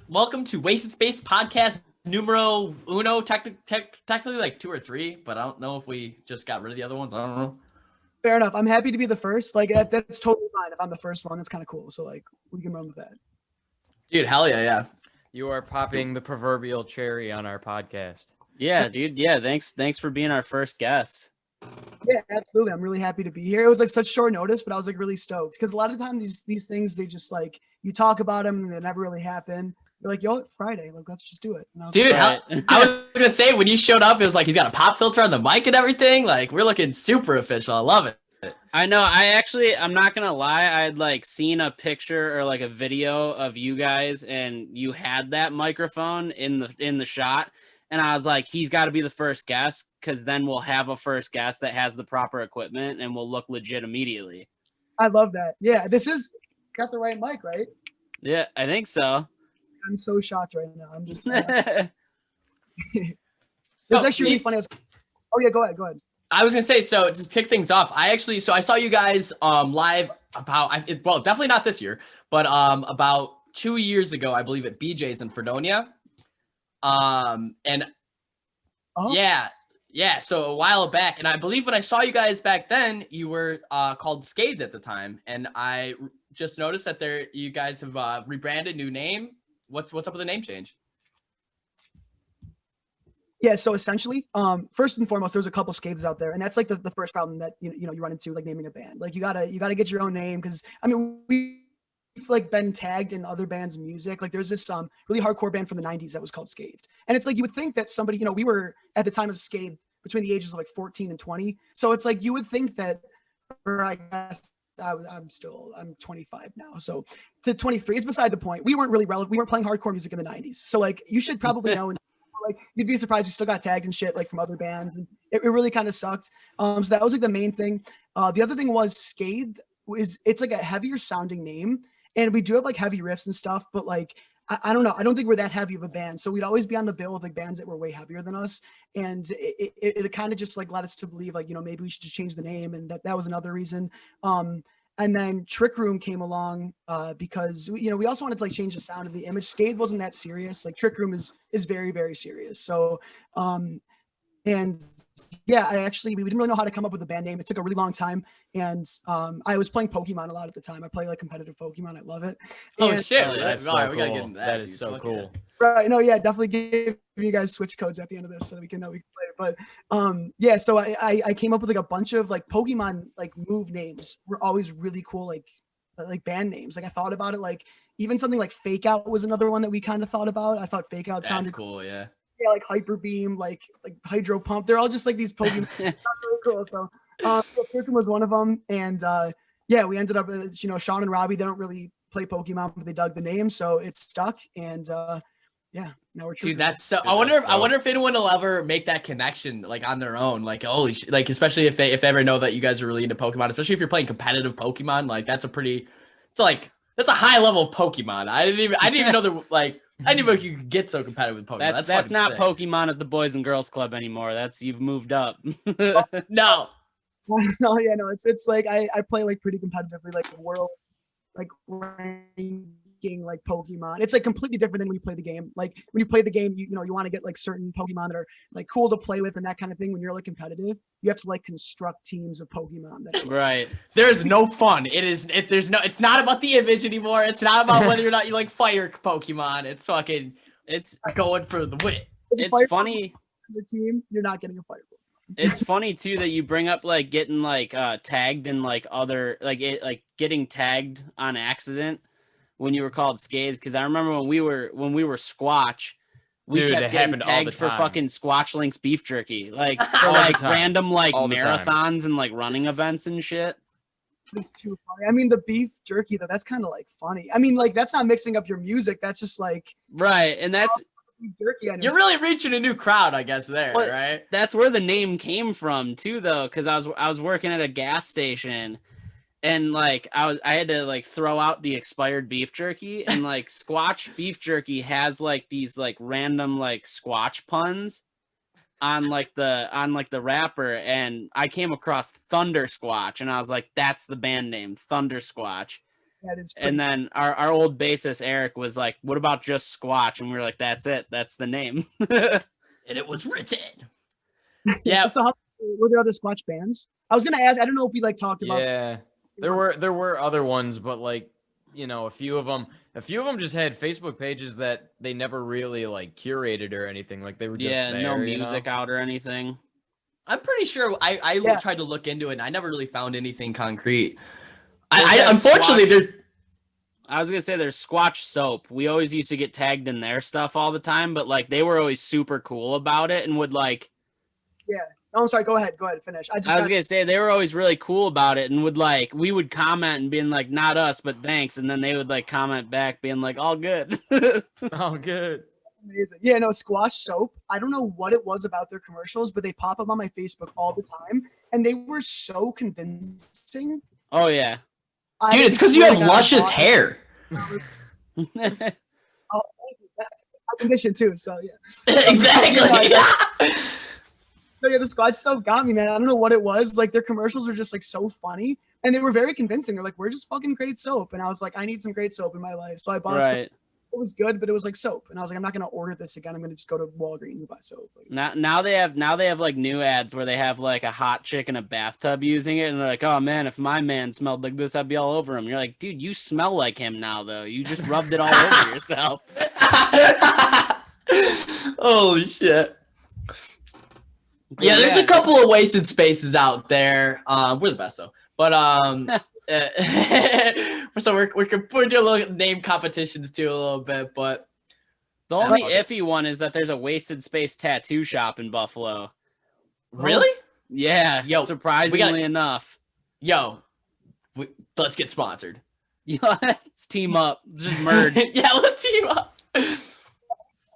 Welcome to Wasted Space podcast numero uno. Technically like 2 or 3, but I don't know if we just got rid of the other ones. I don't know. Fair enough. I'm happy to be the first. Like that's totally fine. If I'm the first one, that's kind of cool. So like we can run with that. Dude, hell yeah. You are popping the proverbial cherry on our podcast. Yeah, dude. Yeah, thanks for being our first guest. Yeah, absolutely. I'm really happy to be here. It was like such short notice, but I was like really stoked because a lot of the time these things, they just like you talk about them and they never really happen. You're like, yo, Friday, like let's just do it. Dude, I was gonna say when you showed up, it was like he's got a pop filter on the mic and everything. Like we're looking super official. I love it. I know. I'm not gonna lie. I had like seen a picture or like a video of you guys, and you had that microphone in the shot. And I was like, he's got to be the first guest because then we'll have a first guest that has the proper equipment and will look legit immediately. I love that. Yeah, this is got the right mic, right? Yeah, I think so. I'm so shocked right now. I'm just. It's actually really funny. Oh yeah, go ahead. I was gonna say, so to kick things off, I saw you guys live definitely not this year, but about 2 years ago, I believe at BJ's in Fredonia. So a while back, and I believe when I saw you guys back then, you were called Scathed at the time, and I just noticed that you guys have rebranded, new name. What's up with the name change? Yeah, so essentially, first and foremost, there's a couple Scathes out there, and that's like the first problem that you run into, like naming a band. Like you gotta get your own name because I mean we've like been tagged in other bands' music. Like there's this really hardcore band from the 90s that was called Scathed, and it's like you would think that somebody, we were at the time of Scathed between the ages of like 14 and 20, so it's like you would think that, or I guess I'm 25 now, so to 23 is beside the point. We weren't really relevant. We weren't playing hardcore music in the 90s, so like you should probably know. Like you'd be surprised we still got tagged and shit like from other bands, and it really kind of sucked. So that was like the main thing. The other thing was Scathed it's like a heavier sounding name, and we do have like heavy riffs and stuff, but like I don't know, I don't think we're that heavy of a band, so we'd always be on the bill with like bands that were way heavier than us, and it kind of just like led us to believe like maybe we should just change the name, and that was another reason. And then Trick Room came along because we also wanted to like change the sound of the image. Scathed wasn't that serious. Like Trick Room is very, very serious. So and yeah, we didn't really know how to come up with a band name. It took a really long time, and I was playing Pokemon a lot at the time. I play like competitive Pokemon. I love it. Oh shit! That's so we cool. gotta get into that. That is so cool. Right? No, yeah, definitely give you guys switch codes at the end of this so that we can play it. But yeah, so I came up with like a bunch of like Pokemon like move names were always really cool, like band names. Like I thought about it, like even something like Fake Out was another one that we kind of thought about. I thought Fake Out sounded cool, yeah. Yeah, like Hyper Beam, like Hydro Pump. They're all just like these Pokemon. Really cool. So Pokemon was one of them, and yeah, we ended up Sean and Robbie, they don't really play Pokemon, but they dug the name, so it stuck, and yeah, now we're Dude, that's so. I wonder if anyone will ever make that connection like on their own. Like holy like especially if they ever know that you guys are really into Pokemon, especially if you're playing competitive Pokemon. Like that's a high level of Pokemon. I didn't even know that like. I didn't know you could get so competitive with Pokemon. That's not sick. Pokemon at the Boys and Girls Club anymore. You've moved up. No. No, yeah, no. It's like I play like pretty competitively, like world, like ranking, like Pokemon. It's like completely different than when you play the game. Like when you play the game, you want to get like certain Pokemon that are like cool to play with and that kind of thing. When you're like competitive, you have to like construct teams of Pokemon. Right. There's no fun. It's not about the image anymore. It's not about whether or not you like fire Pokemon. It's going for the win. It's funny. The team, you're not getting a fire Pokemon. It's funny too that you bring up like getting like tagged in like other like getting tagged on accident when you were called Scathed, because I remember when we were Squatch, we kept getting tagged for fucking Squatch Links beef jerky, like for like random like marathons and like running events and shit. It's too funny. I mean, the beef jerky though, that's kind of like funny. I mean, like that's not mixing up your music. That's just like right, and that's jerky. You're really reaching a new crowd, I guess. Right? That's where the name came from too, though, because I was working at a gas station. And like I had to like throw out the expired beef jerky, and like Squatch beef jerky has like these like random like Squatch puns on like the wrapper, and I came across Thunder Squatch, and I was like, that's the band name, Thunder Squatch. That is And pretty- then our old bassist Eric was like, "What about just Squatch?" And we were like, "That's it. That's the name." And it was written. Yeah. So how were there other Squatch bands? I was gonna ask. I don't know if we like talked about. Yeah, there were other ones, but like, you know, a few of them just had Facebook pages that they never really like curated or anything. Like they were just Yeah, there, no you know? music out or anything. I'm pretty sure I Yeah. tried to look into it and I never really found anything concrete. There's I that unfortunately Squatch- there's I was gonna say there's Squatch Soap. We always used to get tagged in their stuff all the time, but like they were always super cool about it and would like. Oh, I'm sorry. Go ahead. Finish. I was gonna say they were always really cool about it and would like we would comment and being like not us but thanks, and then they would like comment back being like all good. Oh, good. Amazing. Yeah, no, Squash Soap. I don't know what it was about their commercials, but they pop up on my Facebook all the time, and they were so convincing. Oh yeah. dude, it's because you have luscious hair. Oh, thank you. I'm conditioned too, so yeah. Exactly. So yeah, the Squash Soap got me, man. I don't know what it was. Like their commercials were just like so funny, and they were very convincing. They're like, "We're just fucking great soap," and I was like, "I need some great soap in my life," so I bought some. Right. It was good, but it was like soap, and I was like, "I'm not gonna order this again. I'm gonna just go to Walgreens and buy soap." Like, Now they have like new ads where they have like a hot chick in a bathtub using it, and they're like, "Oh man, if my man smelled like this, I'd be all over him." You're like, "Dude, you smell like him now, though. You just rubbed it all over yourself." Holy shit. But Yeah, there's a couple of wasted spaces out there. We're the best though. But so we're doing a little name competitions too a little bit, but The only iffy one is that there's a wasted space tattoo shop in Buffalo. really? Yeah, Yo, surprisingly enough. Yo, let's get sponsored. Yeah, let's team up. Let's just merge. Yeah, let's team up.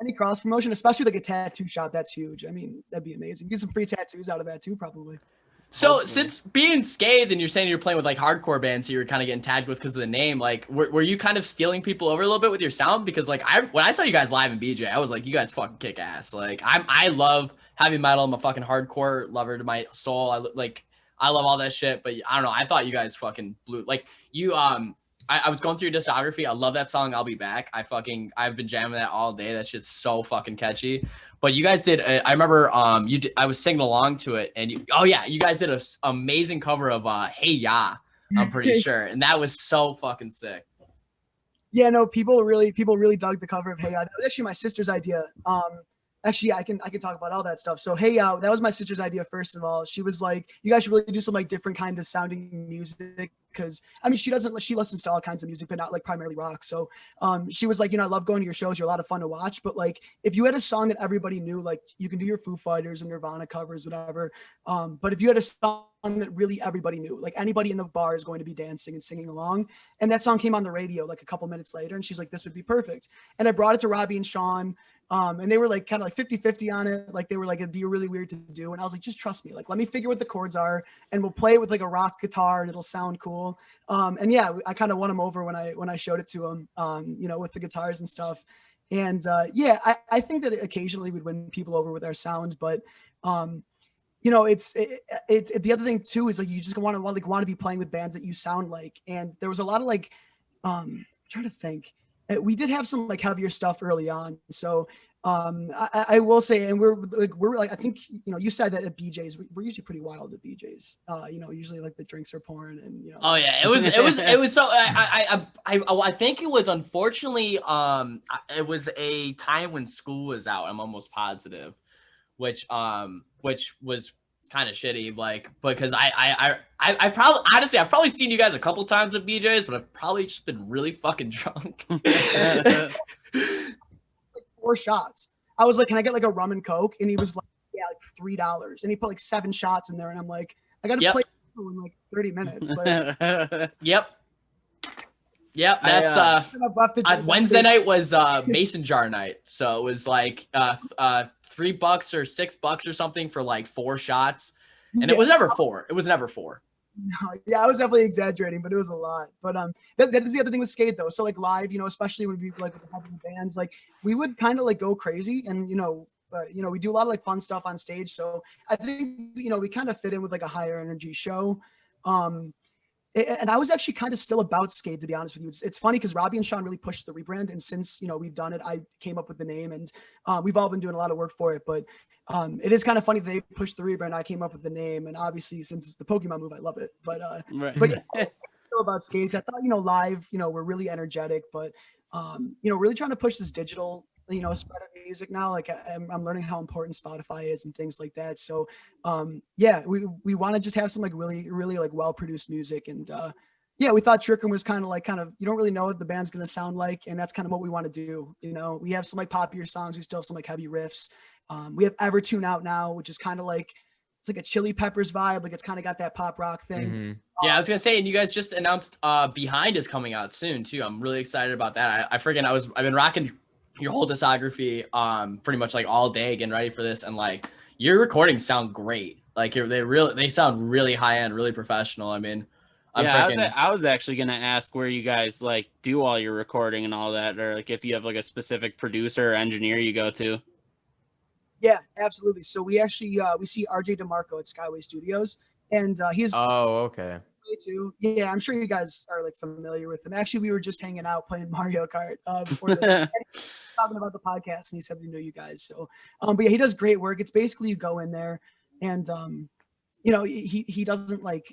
any cross promotion, especially like a tattoo shop, that's huge. I mean, that'd be amazing. Get some free tattoos out of that too, probably. So Hopefully. since being Scathed and you're saying you're playing with like hardcore bands, so you were kind of getting tagged with because of the name, like were you kind of stealing people over a little bit with your sound? Because like when I saw you guys live in BJ, I was like, you guys fucking kick ass. Like I love heavy metal. I'm a fucking hardcore lover to my soul. I love all that shit, but I don't know. I thought you guys fucking blew. Like you I was going through your discography. I love that song, I'll Be Back. I've been jamming that all day. That shit's so fucking catchy. But you guys did. I remember. I was singing along to it, and you guys did an amazing cover of Hey Ya. I'm pretty sure, and that was so fucking sick. Yeah, no, people really dug the cover of Hey Ya. That was actually my sister's idea. Actually, yeah, I can talk about all that stuff. So Hey Ya, that was my sister's idea. First of all, she was like, "You guys should really do some like different kind of sounding music." Because I mean, she listens to all kinds of music, but not like primarily rock. So she was like, I love going to your shows. You're a lot of fun to watch. But like, if you had a song that everybody knew, like you can do your Foo Fighters and Nirvana covers, whatever. But if you had a song that really everybody knew, like anybody in the bar is going to be dancing and singing along, and that song came on the radio like a couple minutes later, and she's like, this would be perfect. And I brought it to Robbie and Sean. And they were like kind of like 50-50 on it. Like they were like, it'd be really weird to do. And I was like, just trust me. Like, let me figure what the chords are and we'll play it with like a rock guitar and it'll sound cool. And yeah, I kind of won him over when I showed it to him, with the guitars and stuff. And yeah, I think that occasionally we'd win people over with our sound, but it's the other thing too, is like, you just want to be playing with bands that you sound like. And there was a lot of like, I'm trying to think. We did have some like heavier stuff early on. So I will say, and we're like, I think, you said that at BJ's, we're usually pretty wild at BJ's. Usually like the drinks are pouring and, Oh yeah, it was so I think it was unfortunately it was a time when school was out. I'm almost positive, which was kind of shitty, like, because I probably, honestly, I've probably seen you guys a couple times at BJ's, but I've probably just been really fucking drunk. like 4 shots. I was like, can I get like a rum and Coke? And he was like, yeah, like $3. And he put like 7 shots in there. And I'm like, I got to play in like 30 minutes. But Yep. That's Wednesday night was mason jar night, so it was like $3 or $6 or something for like 4 shots, and it was never 4. It was never 4. No, yeah, I was definitely exaggerating, but it was a lot. But that is the other thing with skate though. So like live, especially when we like with the heavy bands, like we would kind of like go crazy, and we do a lot of like fun stuff on stage. So I think we kind of fit in with like a higher energy show. And I was actually kind of still about Skate, to be honest with you. It's funny because Robbie and Sean really pushed the rebrand, and since we've done it, I came up with the name, and we've all been doing a lot of work for it. But it is kind of funny they pushed the rebrand. I came up with the name, and obviously since it's the Pokemon move, I love it. But but yeah, it's still about skates. I thought live, we're really energetic, but really trying to push this digital spread of music now. Like I'm learning how important Spotify is and things like that. So yeah, we want to just have some like really like well produced music, and yeah, we thought Trick Room was kind of you don't really know what the band's gonna sound like, and that's kind of what we want to do. We have some like poppier songs, we still have some like heavy riffs. We have Evertune out now, which is kind of like it's like a Chili Peppers vibe, like it's kind of got that pop rock thing. Mm-hmm. Yeah, I was gonna say, and you guys just announced Behind is coming out soon too. I'm really excited about that. I've been rocking your whole discography pretty much like all day getting ready for this, and like your recordings sound great. Like they sound really high end, really professional. I mean, I was actually gonna ask where you guys like do all your recording and all that, or like if you have like a specific producer or engineer you go to. Yeah, absolutely. So we actually we see RJ DeMarco at Skyway Studios, and he's okay. Too. Yeah, I'm sure you guys are like familiar with him. Actually, we were just hanging out playing Mario Kart before this, talking about the podcast, and he said we know you guys. So, but yeah, he does great work. It's basically you go in there, and he doesn't like.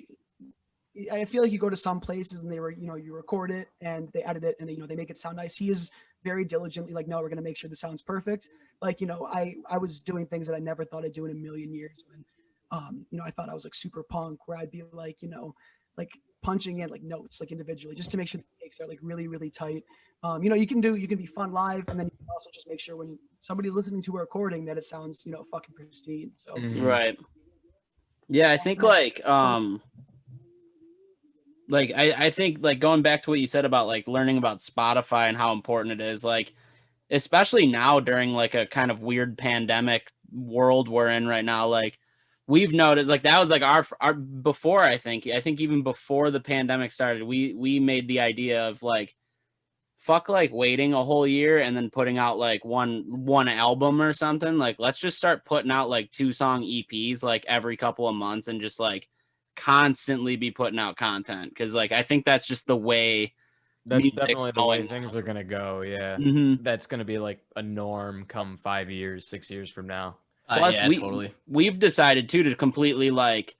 I feel like you go to some places and they were, you record it and they edit it and they make it sound nice. He is very diligently like, no, we're gonna make sure the sound's perfect. Like, I was doing things that I never thought I'd do in a million years when, I thought I was like super punk, where I'd be like, like punching in like notes like individually just to make sure the takes are like really, really tight. You can be fun live, and then you can also just make sure when somebody's listening to a recording that it sounds, fucking pristine. So Right. Yeah, I think I think like going back to what you said about like learning about Spotify and how important it is, like especially now during like a kind of weird pandemic world we're in right now, like we've noticed like that was like our before I think even before the pandemic started, we made the idea of like fuck like waiting a whole year and then putting out like one album or something. Like let's just start putting out like 2-song EPs like every couple of months and just like constantly be putting out content, because like I think that's just the way that's definitely the way things are gonna go. Yeah. Mm-hmm. That's gonna be like a norm come 5 years, 6 years from now. Plus yeah, totally. We've decided too to completely like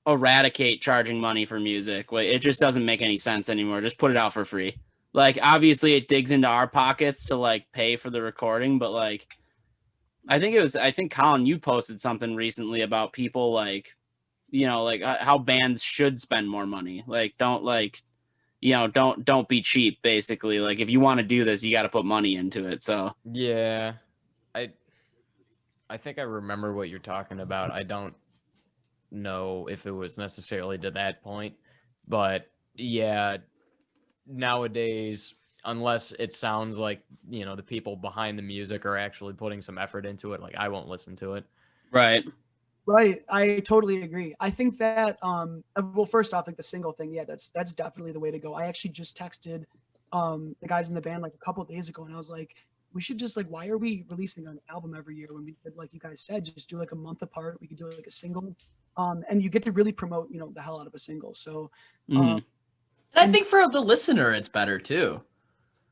eradicate charging money for music. It just doesn't make any sense anymore. Just put it out for free. Like obviously it digs into our pockets to like pay for the recording, but like I think Colin, you posted something recently about people like like how bands should spend more money. Like don't don't be cheap, basically. Like if you want to do this, you got to put money into it. So yeah, I think I remember what you're talking about. I don't know if it was necessarily to that point, but yeah, nowadays, unless it sounds like the people behind the music are actually putting some effort into it, like I won't listen to it. Right. I totally agree. I think that well, first off, like the single thing, yeah, that's definitely the way to go. I actually just texted the guys in the band like a couple of days ago, and I was like, we should just like, why are we releasing an album every year when we could, like you guys said, just do like a month apart? We could do like a single, and you get to really promote the hell out of a single. So and I think for the listener it's better too.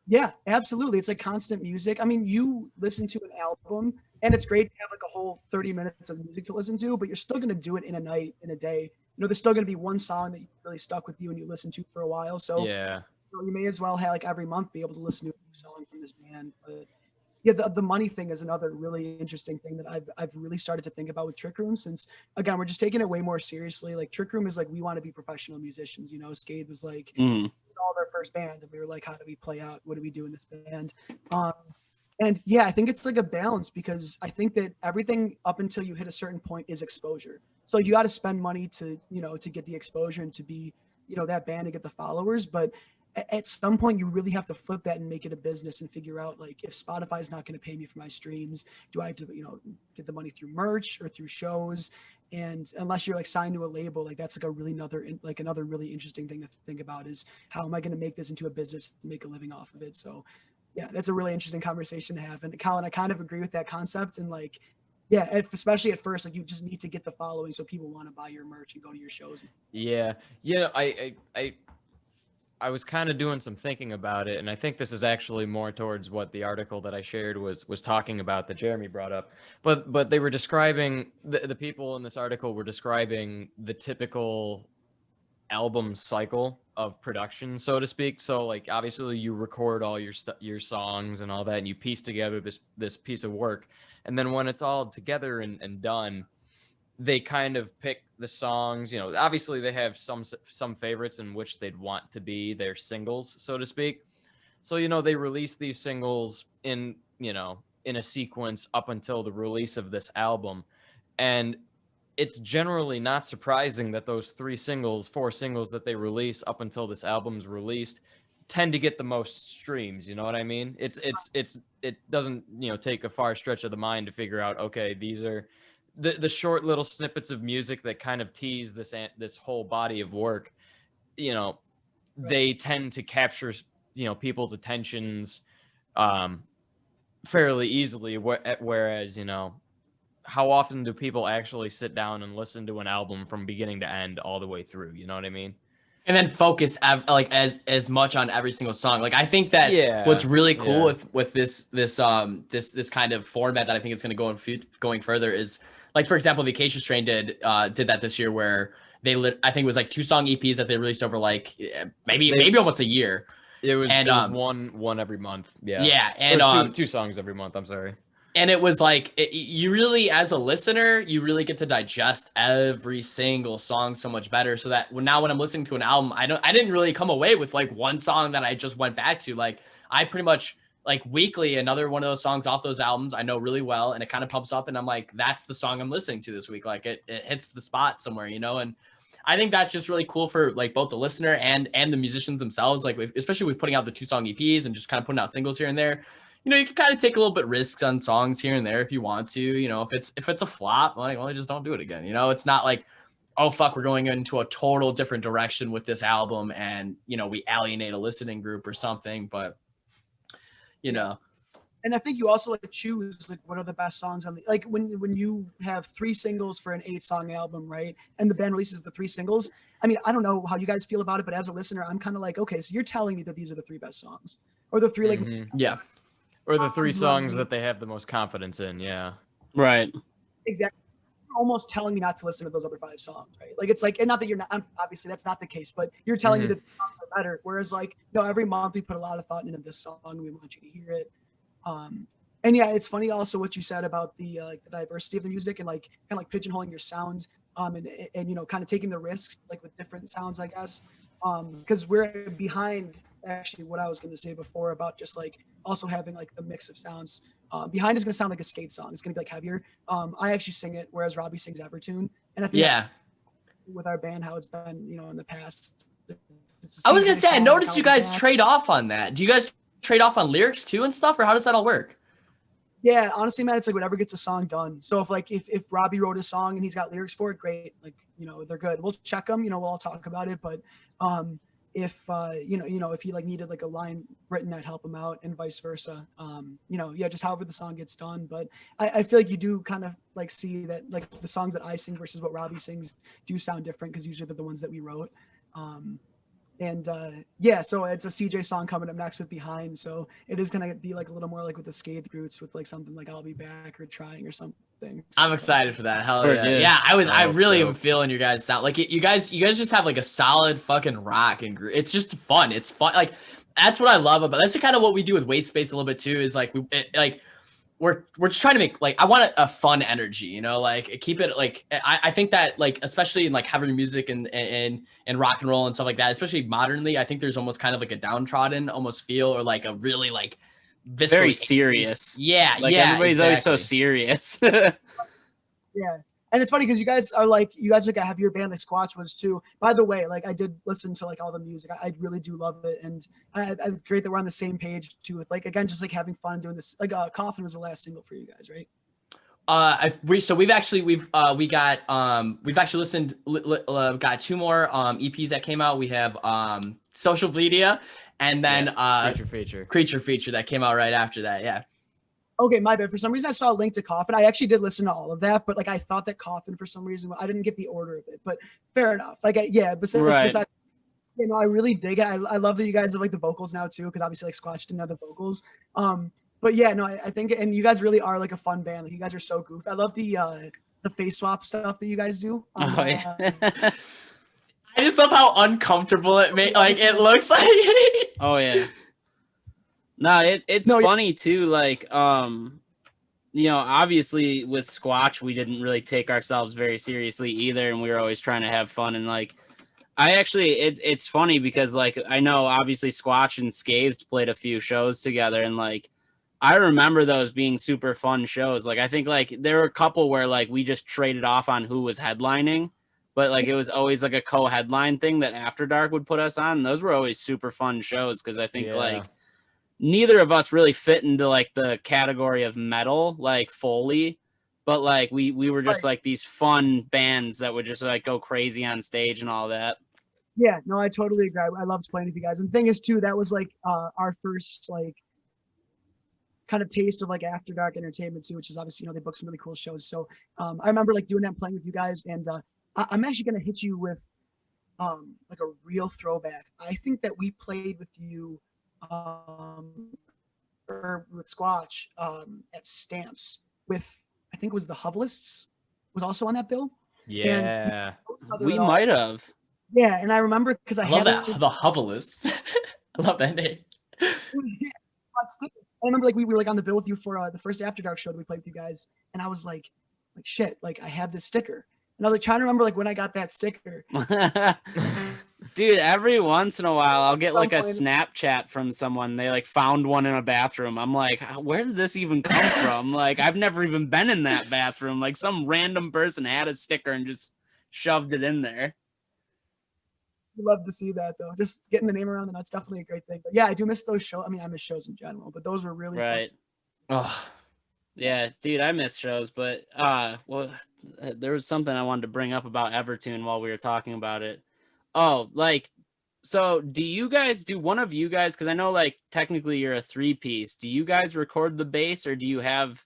Yeah, absolutely. It's like constant music. I mean, you listen to an album and it's great to have like a whole 30 minutes of music to listen to, but you're still going to do it in a night, in a day. There's still going to be one song that really stuck with you and you listen to for a while. So yeah, you may as well have like every month be able to listen to a new song from this band. But yeah, the money thing is another really interesting thing that I've really started to think about with Trick Room, since again, we're just taking it way more seriously. Like Trick Room is like, we want to be professional musicians, Skade was like all their first band, and we were like, how do we play out? What do we do in this band? And yeah, I think it's like a balance, because I think that everything up until you hit a certain point is exposure. So you got to spend money to, to get the exposure and to be, that band, to get the followers. But at some point you really have to flip that and make it a business and figure out, like, if Spotify is not going to pay me for my streams, do I have to, get the money through merch or through shows? And unless you're like signed to a label, like that's like another really interesting thing to think about, is how am I going to make this into a business and make a living off of it? So yeah, that's a really interesting conversation to have. And Colin, I kind of agree with that concept. And like, Yeah, especially at first, like you just need to get the following so people want to buy your merch and go to your shows. Yeah, I was kind of doing some thinking about it, and I think this is actually more towards what the article that I shared was talking about that Jeremy brought up. But they were describing the people in this article were describing the typical album cycle of production, so to speak. So like obviously you record all your songs and all that, and you piece together this piece of work, and then when it's all together and done, they kind of pick the songs. Obviously they have some favorites in which they'd want to be their singles, so to speak. So they release these singles in a sequence up until the release of this album, and it's generally not surprising that those four singles that they release up until this album's released tend to get the most streams. You know what I mean? It doesn't take a far stretch of the mind to figure out, okay, these are the short little snippets of music that kind of tease this whole body of work. They tend to capture people's attentions fairly easily, whereas how often do people actually sit down and listen to an album from beginning to end all the way through? You know what I mean? And then focus as much on every single song. Like I think that what's really cool with this kind of format that I think it's going to go going further is, like, for example, the Acacia Strain did that this year, where I think it was like 2-song EPs that they released over like maybe almost a year. It was one every month. Yeah. Yeah, and two songs every month. I'm sorry. And it was like, you really, as a listener, you really get to digest every single song so much better. So that now when I'm listening to an album, I didn't really come away with like one song that I just went back to. Like I pretty much like weekly, another one of those songs off those albums I know really well, and it kind of pumps up, and I'm like, that's the song I'm listening to this week. Like it hits the spot somewhere, and I think that's just really cool for like both the listener and the musicians themselves. Like especially with putting out the 2-song EPs and just kind of putting out singles here and there. You can kind of take a little bit risks on songs here and there if you want to. If it's a flop, like, well, just don't do it again. It's not like, oh fuck, we're going into a total different direction with this album, and we alienate a listening group or something. But And I think you also like choose like what are the best songs on the, like when you have 3 singles for an 8-song album, right? And the band releases the 3 singles. I mean, I don't know how you guys feel about it, but as a listener, I'm kind of like, okay, so you're telling me that these are the 3 best songs, or the 3 like yeah. Or the 3 songs that they have the most confidence in, yeah. Right. Exactly. You're almost telling me not to listen to those other 5 songs, right? Like it's like, and not that you're not, obviously that's not the case, but you're telling me that the songs are better. Whereas like, no, every month we put a lot of thought into this song. We want you to hear it. And yeah, it's funny also what you said about the like the diversity of the music and like kind of like pigeonholing your sounds, and kind of taking the risks like with different sounds, I guess. Because we're behind actually what I was going to say before about just like also having like the mix of sounds. Behind is going to sound like a skate song. It's going to be like heavier. I actually sing it, whereas Robbie sings Evertune. And I think that's with our band how it's been, in the past. I was going to say, I noticed you guys trade off on that. Do you guys trade off on lyrics too and stuff, or how does that all work? Yeah, honestly, man, it's like whatever gets a song done. So if Robbie wrote a song and he's got lyrics for it, great. Like, they're good. We'll check them, we'll all talk about it. But if if he like needed like a line written, I'd help him out, and vice versa. Just however the song gets done. But I feel like you do kind of like see that like the songs that I sing versus what Robbie sings do sound different, because usually they're the ones that we wrote. So it's a CJ song coming up next with Behind. So it is going to be like a little more like with the Scathed Roots, with like something like I'll Be Back or Trying or something. I'm excited for that. Hell yeah. Yeah, I really am feeling your guys' sound. Like you guys just have like a solid fucking rock and it's just fun. It's fun. Like that's what I love about. That's kind of what we do with Waste Space a little bit too, is like we're just trying to make like, I want a fun energy, like keep it like, I think that like, especially in like heavy music and rock and roll and stuff like that, especially modernly, I think there's almost kind of like a downtrodden almost feel, or like a really like very serious. Yeah. Like everybody's always so serious. Yeah. And it's funny because you guys are like a heavier band like Squatch was too. By the way, like I did listen to like all the music. I really do love it. And it's great that we're on the same page too. With like, again, just like having fun doing this. Like Coffin was the last single for you guys, right? We've actually listened, got 2 more EPs that came out. We have Social Media, and then Creature Feature that came out right after that. Yeah. Okay, my bad. For some reason, I saw a link to Coffin. I actually did listen to all of that, but like I thought that Coffin for some reason I didn't get the order of it. But fair enough. Like besides I really dig it. I love that you guys have like the vocals now too, because obviously like Squatch didn't have the vocals. But yeah, no, I think, and you guys really are like a fun band. Like you guys are so goofy. I love the face swap stuff that you guys do. Yeah. I just love how uncomfortable it made. Like it looks like. Oh yeah. No, it's funny too. Like, obviously with Squatch, we didn't really take ourselves very seriously either, and we were always trying to have fun. And like, it's funny because like I know obviously Squatch and Scathed played a few shows together, and like I remember those being super fun shows. Like I think like there were a couple where like we just traded off on who was headlining, but like it was always like a co-headline thing that After Dark would put us on. And those were always super fun shows because I think like neither of us really fit into like the category of metal, like Foley, but like we were just like these fun bands that would just like go crazy on stage and all that. Yeah, no, I totally agree. I loved playing with you guys. And the thing is too, that was like our first like kind of taste of like After Dark entertainment too, which is obviously, they book some really cool shows. So I remember like doing that and playing with you guys. And I'm actually going to hit you with like a real throwback. I think that we played with you or with Squatch at Stamps with, I think it was the Hovelists was also on that bill. Yeah. We might have. Yeah, and I remember because I love that, the Hovelists. I love that name. I remember like we were like on the bill with you for the first After Dark show that we played with you guys, and I was like shit, like I have this sticker, and I was like trying to remember like when I got that sticker. Dude, every once in a while I'll get like a Snapchat from someone. They like found one in a bathroom. I'm like, where did this even come from? Like I've never even been in that bathroom. Like some random person had a sticker and just shoved it in there. Love to see that though. Just getting the name around, and that's definitely a great thing. But yeah, I do miss those shows. I mean, I miss shows in general, but those were really right. Oh, yeah, dude, I miss shows. But there was something I wanted to bring up about Evertune while we were talking about it. Oh, like, so do one of you guys? Because I know like technically you're a 3-piece. Do you guys record the bass, or do you have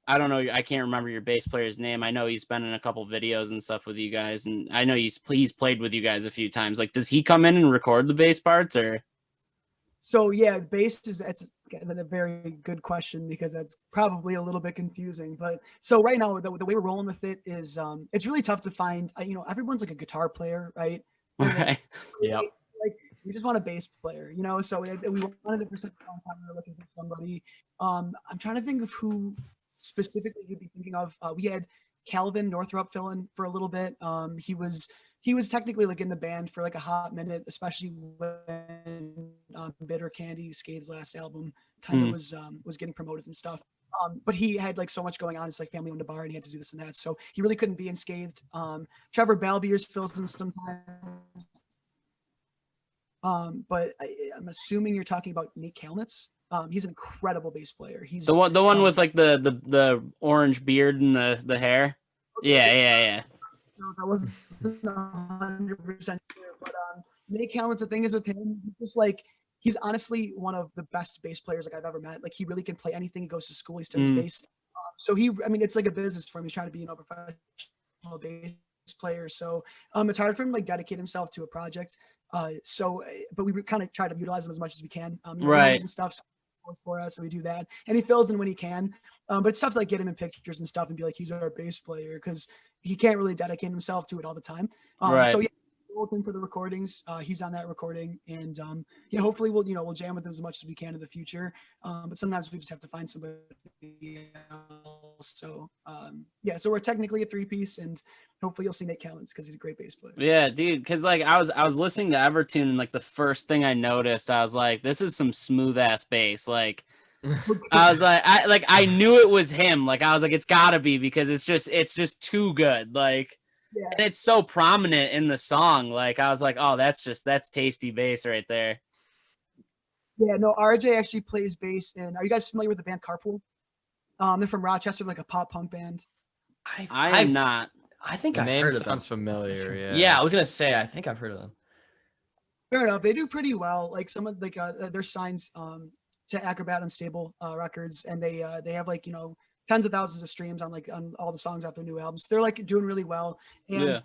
I don't know. I can't remember your bass player's name. I know he's been in a couple videos and stuff with you guys, and I know he's played with you guys a few times. Like, does he come in and record the bass parts, or? So yeah, bass it's a very good question because that's probably a little bit confusing. But so right now, the way we're rolling with it is it's really tough to find. Everyone's like a guitar player, right? Right. Yep. Like we just want a bass player, So we wanted to present a long time. We were looking for somebody. I'm trying to think of who specifically you'd be thinking of. We had Calvin Northrup fill in for a little bit. He was technically like in the band for like a hot minute, especially when Bitter Candy, Skade's last album, kind of was getting promoted and stuff. But he had like so much going on. It's like family owned a bar and he had to do this and that. So he really couldn't be in Scathed. Trevor Balbiers fills in sometimes. But I'm assuming you're talking about Nate Kalnitz. He's an incredible bass player. He's the one with like the orange beard and the hair. Yeah. I wasn't 100% sure, but Nate Kalnitz, the thing is with him, he's honestly one of the best bass players like I've ever met. Like he really can play anything. He goes to school, he studies bass. So it's like a business for him. He's trying to be a professional bass player. So it's hard for him to like dedicate himself to a project. But we kind of try to utilize him as much as we can. Right. And stuff for us, so we do that, and he fills in when he can. But it's tough to like get him in pictures and stuff and be like he's our bass player because he can't really dedicate himself to it all the time. Right. So yeah, we'll with him for the recordings. He's on that recording, and hopefully we'll jam with him as much as we can in the future. But sometimes we just have to find somebody else. So so we're technically a 3-piece, and hopefully you'll see Nate Kalnitz because he's a great bass player. Yeah, dude. Because like I was listening to Evertune, and like the first thing I noticed, I was like, this is some smooth ass bass. Like I was like, I knew it was him. Like I was like, it's gotta be because it's just too good. Like, and it's so prominent in the song. Like I was like, oh, that's tasty bass right there. Yeah, no, RJ actually plays bass. And are you guys familiar with the band Carpool? They're from Rochester, like a pop punk band. I'm not. I think The I've name heard of them. sounds familiar. Yeah. Yeah, I was gonna say I think I've heard of them. Fair enough. They do pretty well. Like some of they're signed to Acrobat Unstable Records, and they have like, you know, tens of thousands of streams on all the songs off their new albums. They're like doing really well. And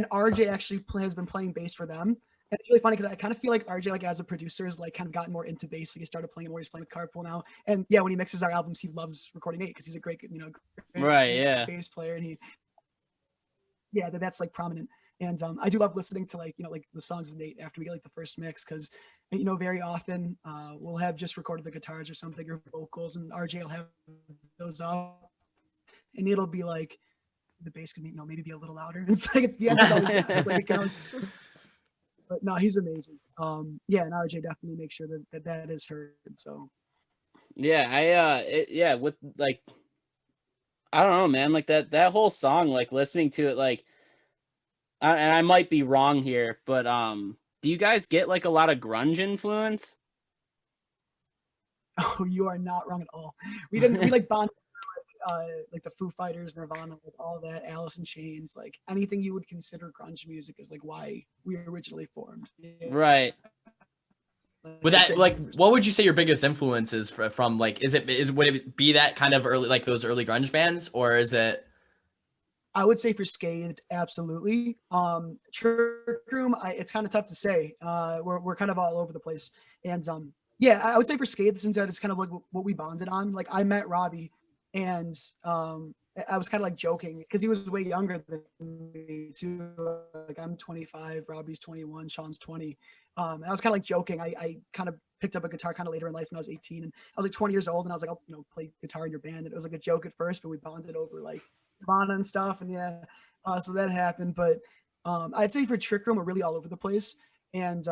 RJ actually has been playing bass for them. And it's really funny because I kind of feel like RJ, like as a producer, is like kind of gotten more into bass. Like he started playing more. He's playing with Carpool now. And yeah, when he mixes our albums, he loves recording Nate because he's a great, you know, great bass player. And that's like prominent. And I do love listening to like, you know, like the songs of Nate after we get like the first mix, because, you know, very often we'll have just recorded the guitars or something or vocals, and RJ will have those up, and it'll be like the bass can, you know, maybe be a little louder. It's like it's the end is always best. Like it can always, but no, he's amazing. And RJ definitely makes sure that is heard. So with like, I don't know, man, like that whole song, like listening to it, like, and I might be wrong here, but do you guys get like a lot of grunge influence? Oh, you are not wrong at all. We like bond like the Foo Fighters, Nirvana, like all that, Alice in Chains, like anything you would consider grunge music is like why we originally formed. Right. With that, like, what would you say your biggest influence is from like, would it be that kind of early, like those early grunge bands, or is it? I would say for Scathed, absolutely. Trick Room, it's kind of tough to say. We're kind of all over the place. And I would say for Scathed, since that is kind of like what we bonded on. Like I met Robbie, and I was kind of like joking because he was way younger than me too. Like I'm 25, Robbie's 21, Sean's 20. And I was kind of like joking. I kind of picked up a guitar kind of later in life when I was 18, and I was like 20 years old, and I was like, I'll, you know, play guitar in your band. And it was like a joke at first, but we bonded over like Nirvana and stuff. And so that happened. But I'd say for Trick Room, we're really all over the place. And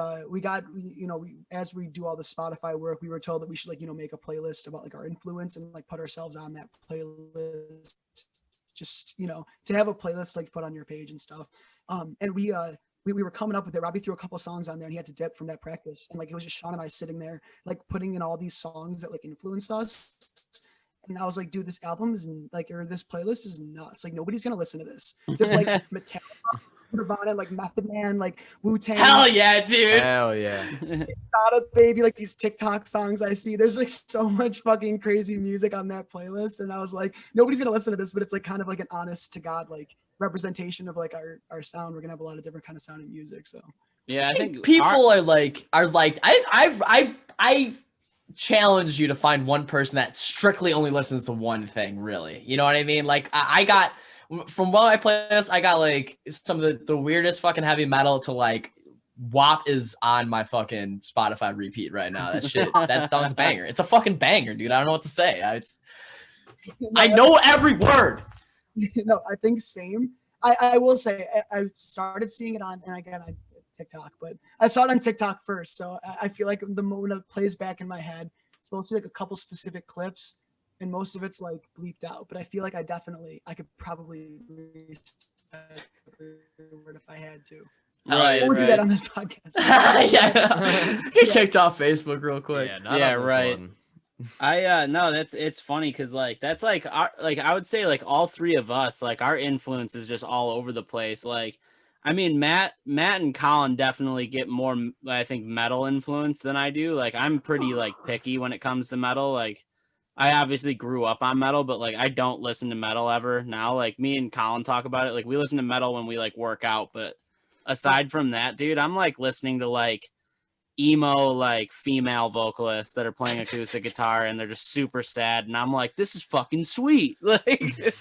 as we do all the Spotify work, we were told that we should like, you know, make a playlist about like our influence and like put ourselves on that playlist, just, you know, to have a playlist like put on your page and stuff. And we were coming up with it. Robbie threw a couple of songs on there, and he had to dip from that practice. And like, it was just Sean and I sitting there, like putting in all these songs that like influenced us. And I was like, dude, this album is or this playlist is nuts. Like nobody's going to listen to this. There's like Metallica, Nirvana, like Method Man, like Wu-Tang. Hell yeah, dude. Hell yeah. Baby, like these TikTok songs I see. There's like so much fucking crazy music on that playlist. And I was like, nobody's going to listen to this, but it's like kind of like an honest to God, like representation of like our sound. We're going to have a lot of different kind of sounding music. So yeah, I think people are like, I challenge you to find one person that strictly only listens to one thing, really. You know what I mean? Like I got, from what I play this, I got like some of the weirdest fucking heavy metal to like WAP is on my fucking Spotify repeat right now. That shit, that song's a banger. It's a fucking banger, dude. I don't know what to say. I know every word. No, I think same. I will say I started seeing it on, and again, TikTok, but I saw it on TikTok first. So I feel like the moment it plays back in my head, it's mostly like a couple specific clips, and most of it's like bleeped out. But I feel like I could probably if I had to. Right, I won't do that on this podcast. Get kicked off Facebook real quick. Yeah, right. It's funny because like that's like I would say like all three of us, like our influence is just all over the place. Like I mean, Matt and Colin definitely get more, I think, metal influence than I do. Like I'm pretty like picky when it comes to metal. Like I obviously grew up on metal, but like I don't listen to metal ever now. Like me and Colin talk about it. Like we listen to metal when we like work out, but aside from that, dude, I'm like listening to like emo like female vocalists that are playing acoustic guitar, and they're just super sad, and I'm like, this is fucking sweet. Like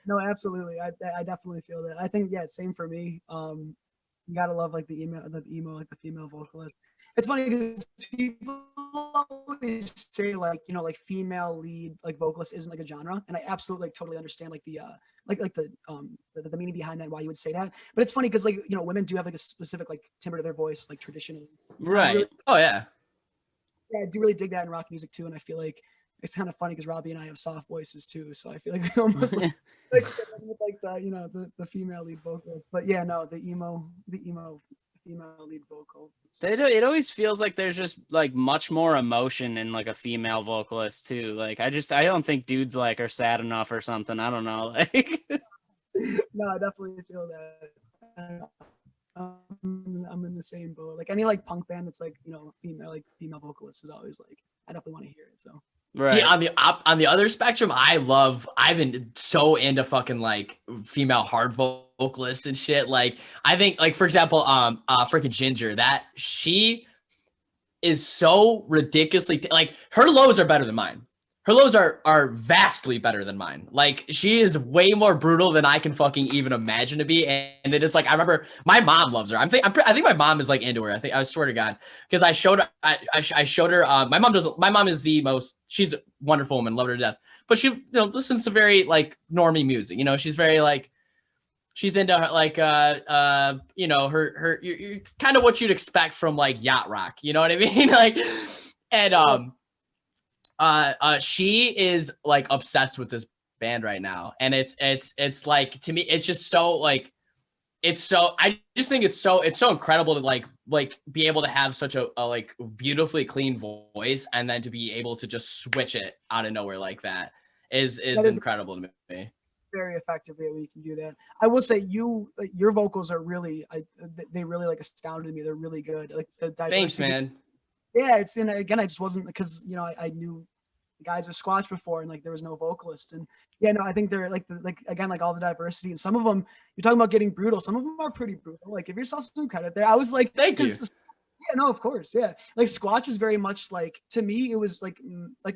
no, absolutely. I definitely feel that. I think same for me. You gotta love like the emo, like the female vocalist. It's funny because people always say like, you know, like female lead like vocalist isn't like a genre, and I absolutely like totally understand like the the meaning behind that, why you would say that. But it's funny because like, you know, women do have like a specific like timbre to their voice, like traditionally. Right. Oh yeah. Yeah, I do really dig that in rock music too, and I feel like it's kind of funny because Robbie and I have soft voices too, so I feel like we almost like the, you know, the female lead vocals. But yeah, no, the emo female lead vocals. It always feels like there's just like much more emotion in like a female vocalist too. Like I don't think dudes like are sad enough or something. I don't know. Like no, I definitely feel that. I'm in the same boat. Like any like punk band that's like, you know, female vocalist is always like, I definitely want to hear it. So See, Right. on the other spectrum, I've been so into fucking like female hard vocalists and shit. Like I think like for example, freaking Ginger, that she is so ridiculously like her lows are better than mine. Her lows are vastly better than mine. Like she is way more brutal than I can fucking even imagine to be. And it is like I remember my mom loves her. I think my mom is like into her. I swear to God, because I showed her. I showed her. My mom doesn't. My mom is the most. She's a wonderful woman. Love her to death. But she listens to very like normie music. She's very like. She's into like her you're kind of what you'd expect from like yacht rock, you know what I mean? Like, and she is like obsessed with this band right now, and it's like to me it's just so like it's so I just think it's so incredible to like be able to have such a like beautifully clean voice, and then to be able to just switch it out of nowhere like that is incredible to me. very effective way you can do that. I will say your vocals are really they really like astounded me. They're really good. Like the diversity. Thanks, man. Yeah, it's in again. I just wasn't because I knew guys at Squatch before and like there was no vocalist, and yeah, no, I think they're like again like all the diversity, and some of them you're talking about getting brutal. Some of them are pretty brutal. Like give yourself some credit there. I was like, thank you. Yeah, no, of course, yeah. Like Squatch was very much like to me it was like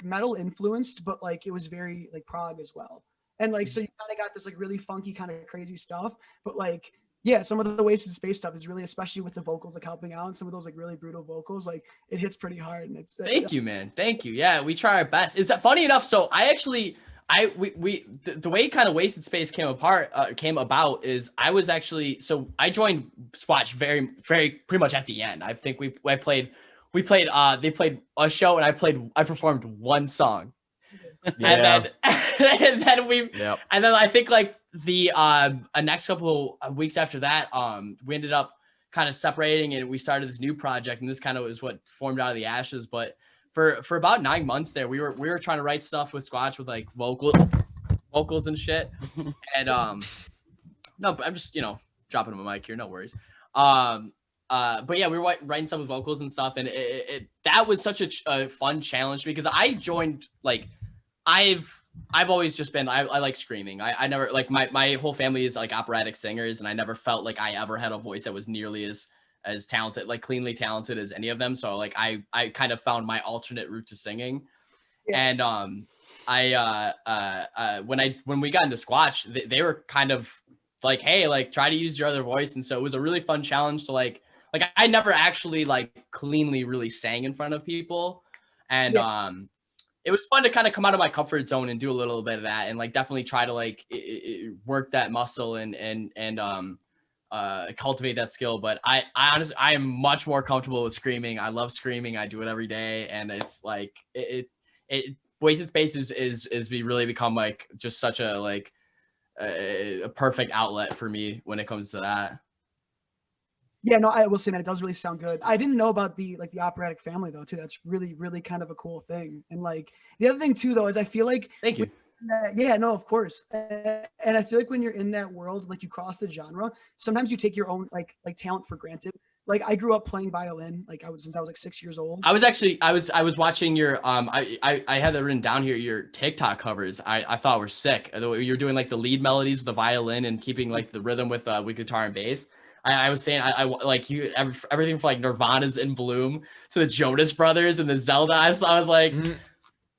metal influenced, but like it was very like prog as well. And like, so you kind of got this like really funky kind of crazy stuff, but like, yeah, some of the Wasted Space stuff is really, especially with the vocals, like helping out and some of those like really brutal vocals, like it hits pretty hard. And it's thank you, man. Thank you. Yeah, we try our best. Is that funny enough? So I actually, the way kind of Wasted Space came about is I was actually, so I joined Swatch very pretty much at the end. I think they played a show and I performed one song. Yeah. And then Yep. and then I think like the next couple of weeks after that, we ended up kind of separating and we started this new project, and this kind of is what formed out of the ashes. But for about 9 months there, we were trying to write stuff with Squatch with like vocals and shit. And no, but I'm just dropping my mic here, no worries. But yeah, we were writing stuff with vocals and stuff, and that was such a fun challenge because I joined like I've always just been I like screaming. I never like my whole family is like operatic singers, and I never felt like I ever had a voice that was nearly as talented, like cleanly talented as any of them. So like I kind of found my alternate route to singing. Yeah. And when we got into Squatch, they were kind of like, hey, like try to use your other voice. And so it was a really fun challenge to like I never actually like cleanly really sang in front of people. And it was fun to kind of come out of my comfort zone and do a little bit of that, and like definitely try to like work that muscle and cultivate that skill. But I honestly, I am much more comfortable with screaming. I love screaming. I do it every day, and it's like it Wasted Space is really become like just such a like a perfect outlet for me when it comes to that. Yeah, no, I will say, man, it does really sound good. I didn't know about the operatic family though, too. That's really, really kind of a cool thing. And like the other thing too, though, is I feel like thank you. Yeah, no, of course. And I feel like when you're in that world, like you cross the genre, sometimes you take your own like talent for granted. Like I grew up playing violin, like since I was like 6 years old. I was watching your I had that written down here, your TikTok covers. I thought were sick. You're doing like the lead melodies with the violin and keeping like the rhythm with guitar and bass. I was saying I like you everything from like Nirvana's In Bloom to the Jonas Brothers and the Zelda. I was like,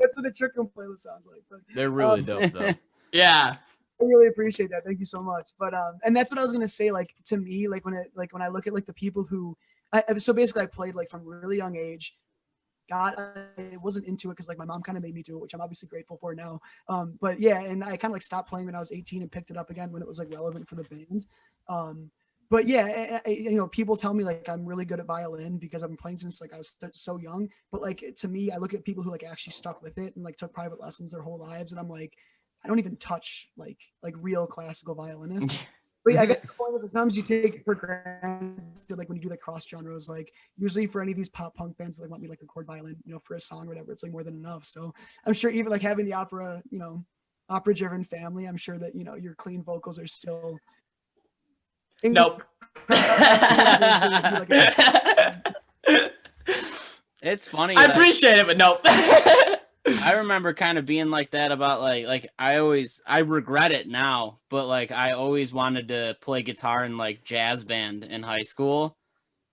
that's what the Trick Room playlist sounds like. But they're really dope though. Yeah. I really appreciate that. Thank you so much. But and that's what I was gonna say. Like to me, like when I look at like the people who so basically I played like from a really young age. I wasn't into it because like my mom kind of made me do it, which I'm obviously grateful for now. But yeah, and I kind of like stopped playing when I was 18 and picked it up again when it was like relevant for the band. But yeah, people tell me like I'm really good at violin because I've been playing since like I was so young. But like to me, I look at people who like actually stuck with it and like took private lessons their whole lives, and I'm like, I don't even touch like real classical violinists. But yeah, I guess the point is that sometimes you take it for granted, like when you do like cross genres, like usually for any of these pop punk bands that like want me like record violin, for a song or whatever, it's like more than enough. So I'm sure even like having the opera driven family, I'm sure that your clean vocals are still Nope. It's funny. I like, appreciate it, but nope. I remember kind of being like that about like I regret it now, but like I always wanted to play guitar in like jazz band in high school.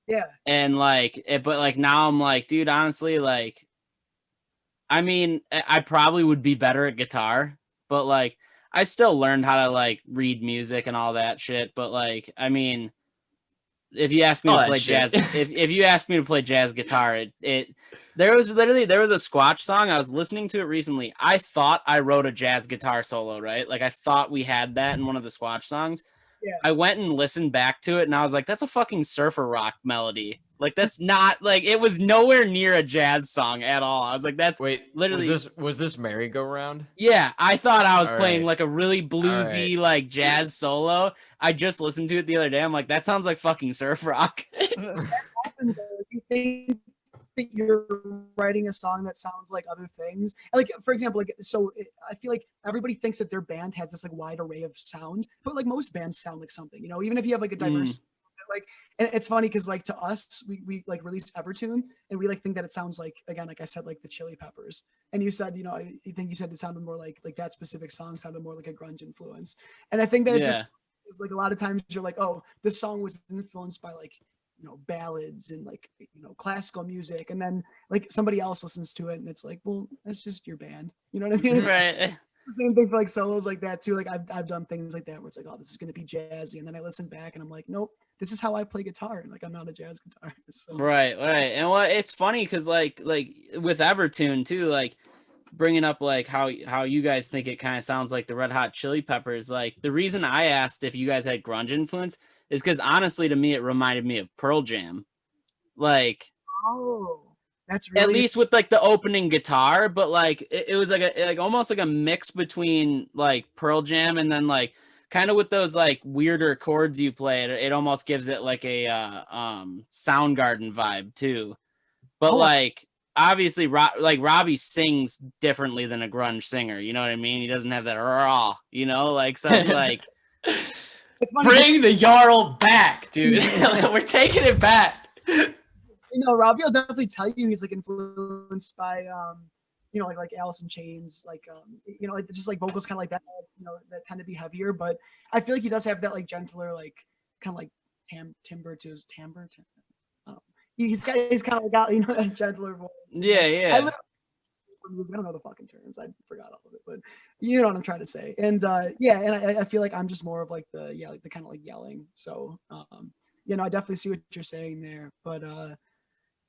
Yeah. And like but like now I'm like, dude, honestly, like I mean, I probably would be better at guitar, but like I still learned how to like read music and all that shit, but like I mean, if you ask me All to that play shit. jazz, if you ask me to play jazz guitar, it there was a Squatch song I was listening to it recently. I thought I wrote a jazz guitar solo, right? Like I thought we had that in one of the Squatch songs. Yeah. I went and listened back to it, and I was like, that's a fucking surfer rock melody. Like that's not like it was nowhere near a jazz song at all. I was like, that's Wait, literally was this merry-go-round? yeah, I thought I was All playing right. like a really bluesy right. like jazz solo. I just listened to it the other day. I'm like, that sounds like fucking surf rock. Happens though, if you think that you're writing a song that sounds like other things, like for example, like I feel like everybody thinks that their band has this like wide array of sound, but like most bands sound like something, you know, even if you have like a diverse like, and it's funny because like to us we like released Evertune and we like think that it sounds like, again, like I said, like the Chili Peppers, and you said, you know, I think you said it sounded more like that specific song sounded more like a grunge influence, and I think that it's just like a lot of times you're like, oh, this song was influenced by like, you know, ballads and like, you know, classical music, and then like somebody else listens to it and it's like, well, that's just your band, you know what I mean? It's right. the same thing for like solos like that too. Like I've done things like that where it's like, oh, this is gonna be jazzy, and then I listen back and I'm like, nope, this is how I play guitar, and like I'm not a jazz guitarist. So. Right. And what it's funny because like with Evertune too, like bringing up like how you guys think it kind of sounds like the Red Hot Chili Peppers. Like the reason I asked if you guys had grunge influence is because honestly, to me, it reminded me of Pearl Jam. Like, oh, that's really at least with like the opening guitar, but like it was like almost like a mix between like Pearl Jam and then like kind of with those like weirder chords you play. It almost gives it like a Soundgarden vibe too. But like obviously, like Robbie sings differently than a grunge singer. You know what I mean? He doesn't have that raw. You know, like so it's like. It's funny, bring the Jarl back, dude. We're taking it back. You know, Robbie will definitely tell you he's like influenced by you know, like Alice in Chains, like you know, like just like vocals kind of like that, you know, that tend to be heavier. But I feel like he does have that like gentler, like kind of like timbre to his timbre. He's kind of got, you know, a gentler voice. Yeah. I don't know the fucking terms. I forgot all of it, but you know what I'm trying to say. And yeah, and I feel like I'm just more of like the kind of like yelling. So you know, I definitely see what you're saying there. But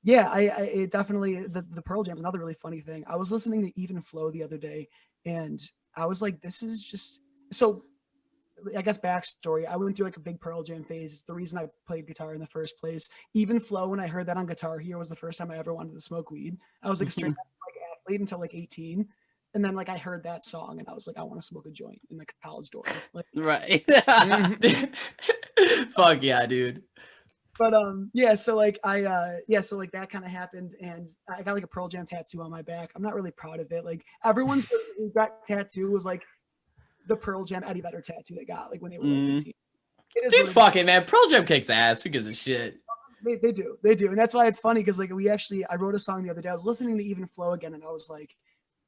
yeah, I definitely the Pearl Jam is another really funny thing. I was listening to Even Flow the other day, and I was like, this is just so. I guess backstory, I went through like a big Pearl Jam phase. It's the reason I played guitar in the first place. Even Flow, when I heard that on Guitar Hero, was the first time I ever wanted to smoke weed. I was like a straight like athlete until like 18. And then like I heard that song and I was like, I want to smoke a joint in the college dorm. Like, right. Fuck yeah, dude. But yeah, so like so like that kind of happened, and I got like a Pearl Jam tattoo on my back. I'm not really proud of it. Like everyone's regret tattoo was like the Pearl Jam Eddie Vedder tattoo they got like when they were like 18. Dude, fuck it, man. Pearl Jam kicks ass. Who gives a shit? They do, and that's why it's funny because like I wrote a song the other day. I was listening to Even Flow again, and I was like,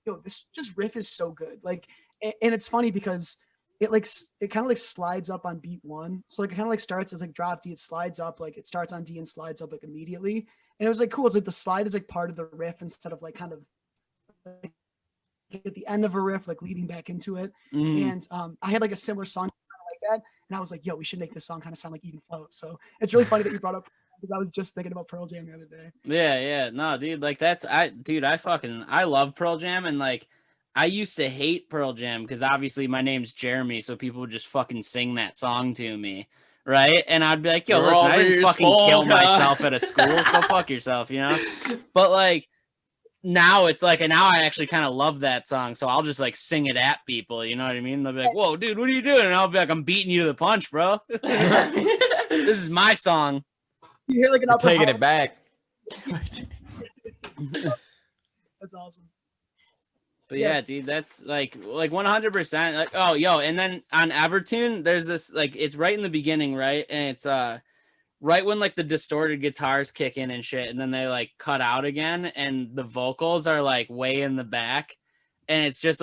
yo, this just riff is so good. Like, and it's funny because it kind of like slides up on beat one. So like it kind of like starts as like drop D, it slides up, like it starts on D and slides up like immediately. And it was like cool. It's like the slide is like part of the riff instead of like kind of like at the end of a riff, like leading back into it. And I had like a similar song like that, and I was like, yo, we should make this song kind of sound like Even Flow. So it's really funny that you brought up because I was just thinking about Pearl Jam the other day. Yeah. No, dude, like I love Pearl Jam, and like I used to hate Pearl Jam because obviously my name's Jeremy, so people would just fucking sing that song to me, right? And I'd be like, yo, listen, I didn't fucking kill myself at a school. Go fuck yourself, you know? But like now it's like, and now I actually kind of love that song, so I'll just like sing it at people, you know what I mean? They'll be like, whoa, dude, what are you doing? And I'll be like, I'm beating you to the punch, bro. This is my song. You hear like an upper taking it back. That's awesome. But yeah, dude, that's like 100%. Like, oh, yo, and then on Evertune, there's this like it's right in the beginning, right? And it's right when like the distorted guitars kick in and shit, and then they like cut out again, and the vocals are like way in the back, and it's just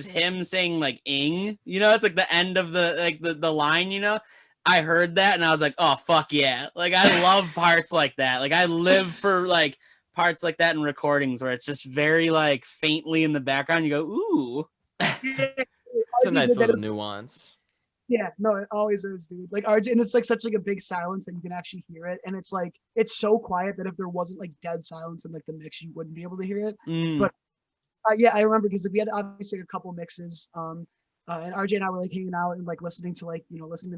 him saying like "ing," you know, it's like the end of the line, you know. I heard that and I was like, oh fuck yeah! Like I love parts like that. Like I live for like parts like that in recordings where it's just very like faintly in the background. You go, ooh. It's a nice little nuance. Yeah, no, it always is, dude. Like RJ, and it's like such like a big silence that you can actually hear it, and it's like it's so quiet that if there wasn't like dead silence in like the mix, you wouldn't be able to hear it. But yeah, I remember because we had obviously a couple mixes, and RJ and I were like hanging out and like listening to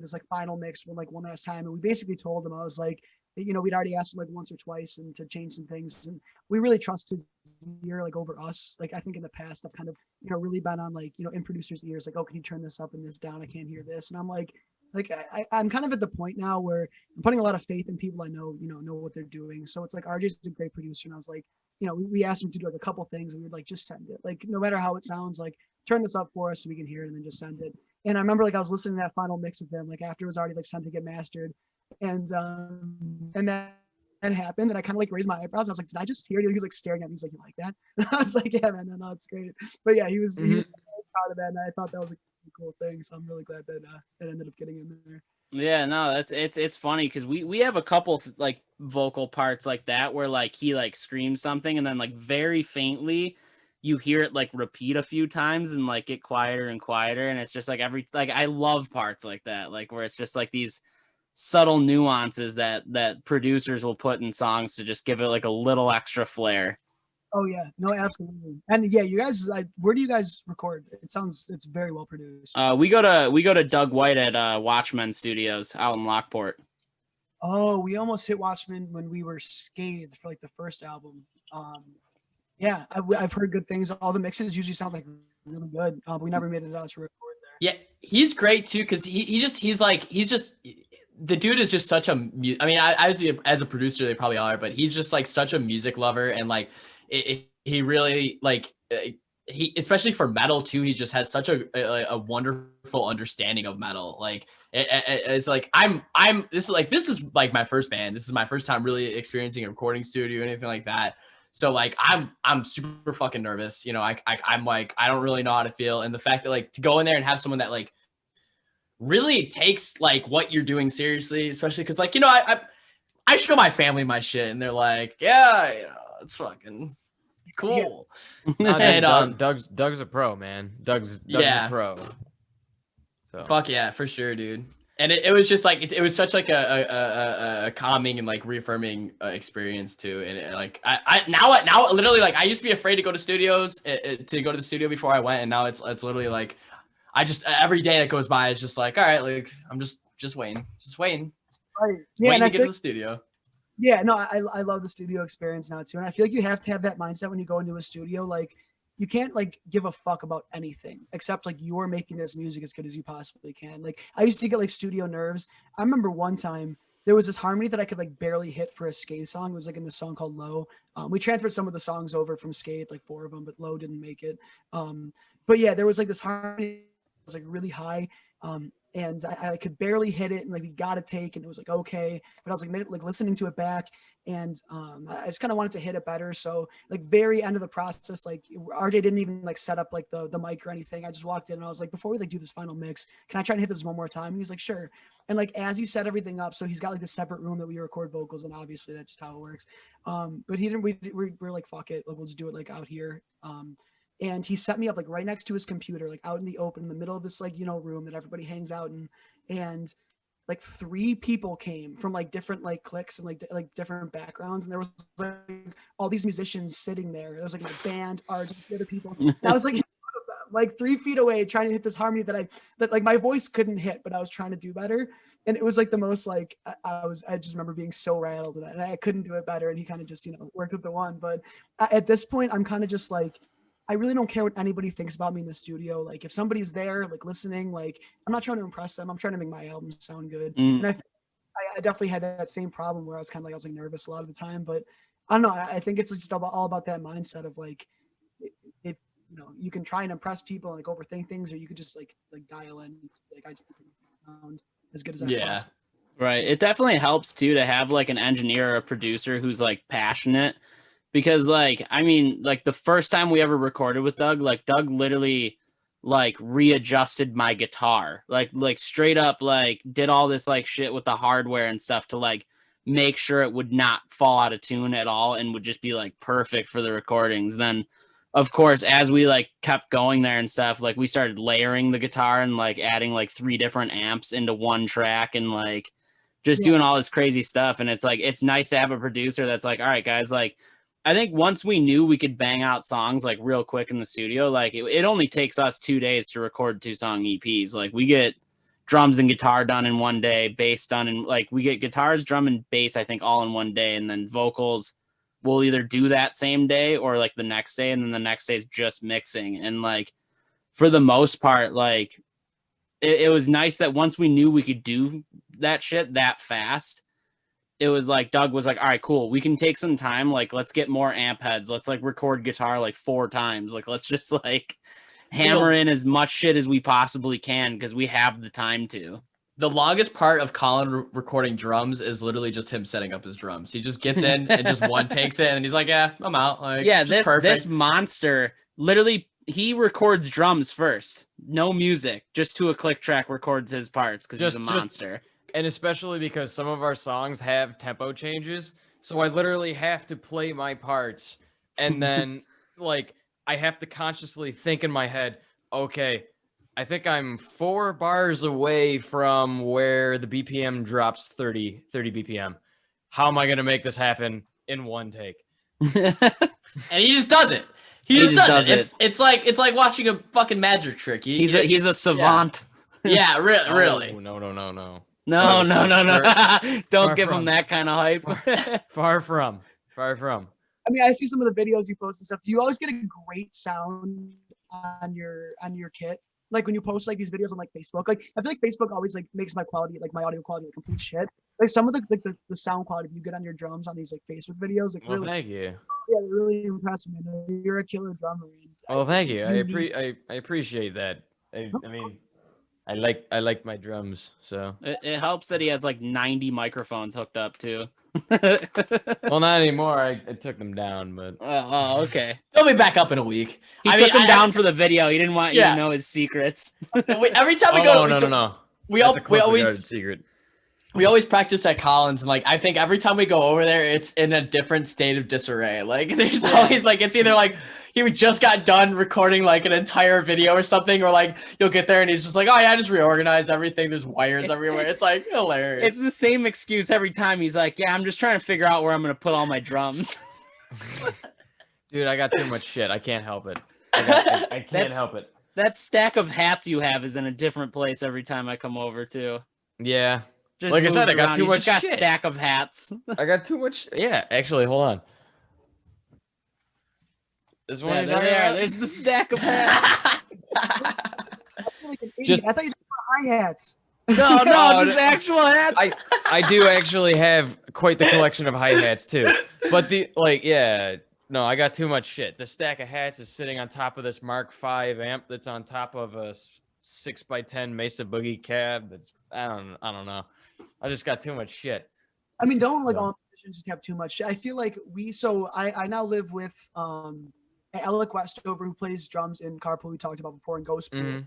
this like final mix for like one last time, and we basically told him, I was like, we'd already asked him like once or twice and to change some things, and we really trust his ear like over us. Like I think in the past I've kind of really been on like in producers' ears like, oh, can you turn this up and this down? I can't hear this, and I'm like I'm kind of at the point now where I'm putting a lot of faith in people I know what they're doing. So it's like RJ's a great producer, and I was like, we asked him to do like a couple things, and we would like just send it, like no matter how it sounds, like turn this up for us so we can hear it, and then just send it. And I remember like I was listening to that final mix of them like after it was already like sent to get mastered, and that happened, and I kind of like raised my eyebrows. And I was like, did I just hear you? He was like staring at me. He's like, you like that? And I was like, yeah, man, no, it's great. But yeah, he was really proud of that, and I thought that was a cool thing. So I'm really glad that that ended up getting in there. Yeah, no, it's funny because we have a couple like vocal parts like that where like he like screams something and then like very faintly you hear it like repeat a few times and like get quieter and quieter, and it's just like I love parts like that, like where it's just like these subtle nuances that producers will put in songs to just give it like a little extra flair. Oh yeah, no, absolutely. And yeah, you guys, where do you guys record? It's very well produced. We go to Doug White at Watchmen Studios out in Lockport. Oh, we almost hit Watchmen when we were Scathed for like the first album. Yeah, I've heard good things. All the mixes usually sound like really good. But we never made it out to record there. Yeah, he's great too because he's the dude is just such a. I mean, as a producer, they probably are, but he's just like such a music lover, and like he really like he, especially for metal too. He just has such a wonderful understanding of metal. Like it's like this is like my first band. This is my first time really experiencing a recording studio or anything like that. So like I'm super fucking nervous. I'm like I don't really know how to feel, and the fact that like to go in there and have someone that like really takes like what you're doing seriously, especially because like I show my family my shit and they're like, yeah, it's fucking cool. Yeah. And Doug's a pro, man. Doug's a pro. So fuck yeah, for sure, dude. And it was just like it was such like a calming and like reaffirming experience too. And like I now literally like I used to be afraid to go to studios to go to the studio before I went, and now it's literally like I just every day that goes by is just like, all right, like I'm just waiting. Right. Yeah, waiting to get to the studio. Yeah, no, I love the studio experience now too. And I feel like you have to have that mindset when you go into a studio. Like you can't like give a fuck about anything except like you're making this music as good as you possibly can. Like I used to get like studio nerves. I remember one time there was this harmony that I could like barely hit for a Skate song. It was like in this song called Low. We transferred some of the songs over from Skate, like 4 of them, but Low didn't make it. But yeah, there was like this harmony that was like really high. And I could barely hit it, and like we got a take, and it was like okay, but I was like listening to it back, and I just kind of wanted to hit it better. So like very end of the process, like RJ didn't even like set up like the mic or anything. I just walked in and I was like, before we like do this final mix, can I try and hit this one more time? And he's like, sure. And like as he set everything up, so he's got like this separate room that we record vocals, and obviously that's just how it works. But he didn't. We're like fuck it, like we'll just do it like out here. And he set me up like right next to his computer, like out in the open, in the middle of this like room that everybody hangs out in, and like 3 people came from like different like cliques and like different backgrounds, and there was like all these musicians sitting there. There was like my band, RJ, the other people. And I was like 3 feet away trying to hit this harmony that like my voice couldn't hit, but I was trying to do better. And it was like the most like I just remember being so rattled, and I couldn't do it better. And he kind of just worked with the one. But at this point, I'm kind of just like, I really don't care what anybody thinks about me in the studio. Like if somebody's there, like listening, like I'm not trying to impress them. I'm trying to make my album sound good. And I definitely had that same problem where I was like nervous a lot of the time, but I don't know. I think it's just all about that mindset of like, you can try and impress people and like overthink things, or you could just like dial in. Like I just sound as good as I possible. Right. It definitely helps too to have like an engineer or a producer who's like passionate, because like I mean like the first time we ever recorded with Doug, like Doug literally like readjusted my guitar, like straight up like did all this like shit with the hardware and stuff to like make sure it would not fall out of tune at all and would just be like perfect for the recordings. Then of course as we like kept going there and stuff, like we started layering the guitar and like adding like 3 different amps into one track and like just doing all this crazy stuff. And it's like it's nice to have a producer that's like, all right guys, like I think once we knew we could bang out songs like real quick in the studio, like it only takes us 2 days to record 2-song EPs. Like we get drums and guitar done in one day, bass done in like we get guitars, drum and bass, I think all in one day. And then vocals we'll either do that same day or like the next day. And then the next day is just mixing. And like for the most part, like it was nice that once we knew we could do that shit that fast, it was like Doug was like, all right, cool, we can take some time, like let's get more amp heads, let's like record guitar like 4 times, like let's just like hammer in as much shit as we possibly can because we have the time to. The longest part of Colin recording drums is literally just him setting up his drums. He just gets in and just one takes it and he's like, yeah, I'm out. Like, yeah, perfect. This monster literally he records drums first, no music, just to a click track records his parts because he's a monster. And especially because some of our songs have tempo changes, so I literally have to play my parts, and then like I have to consciously think in my head, okay, I think I'm 4 bars away from where the BPM drops 30 BPM. How am I gonna make this happen in one take? And he just does it. He just does it. It's like watching a fucking magic trick. He's a savant. Yeah, really. No. No. Don't give him that kind of hype. Far from. I mean, I see some of the videos you post and stuff. Do you always get a great sound on your kit? Like when you post like these videos on like Facebook, like I feel like Facebook always like makes my quality, like my audio quality, like complete shit. Like some of the sound quality you get on your drums on these like Facebook videos, like really, thank you. Yeah, they're really impressive, man. You're a killer drummer. Well, thank you. I appreciate that. I mean, I like my drums, so it helps that he has like 90 microphones hooked up too. Well, not anymore. I took them down, but oh, okay. They'll be back up in a week. He took them down for the video. He didn't want you to know his secrets. Every time we go, no. We always secret. We always practice at Collins, and like I think every time we go over there, it's in a different state of disarray. Like there's always like it's either like he just got done recording like an entire video or something, or like you'll get there and he's just like, oh yeah, I just reorganized everything. There's wires everywhere. It's like hilarious. It's the same excuse every time. He's like, yeah, I'm just trying to figure out where I'm gonna put all my drums. Dude, I got too much shit. I can't help it. I can't help it. That stack of hats you have is in a different place every time I come over too. Yeah. Just like I said, I got too much got shit. A stack of hats. I got too much. Yeah, actually, hold on. This one. There they are. There's the stack of hats. Just I thought you were hi-hats. No, just actual hats. I do actually have quite the collection of hi-hats too. But no, I got too much shit. The stack of hats is sitting on top of this Mark V amp that's on top of a 6x10 Mesa Boogie cab. That's I don't know. I just got too much shit. I mean, don't like all musicians just have too much shit. I feel like I now live with Alec Westover, who plays drums in Carpool we talked about before in Ghost Pool. He's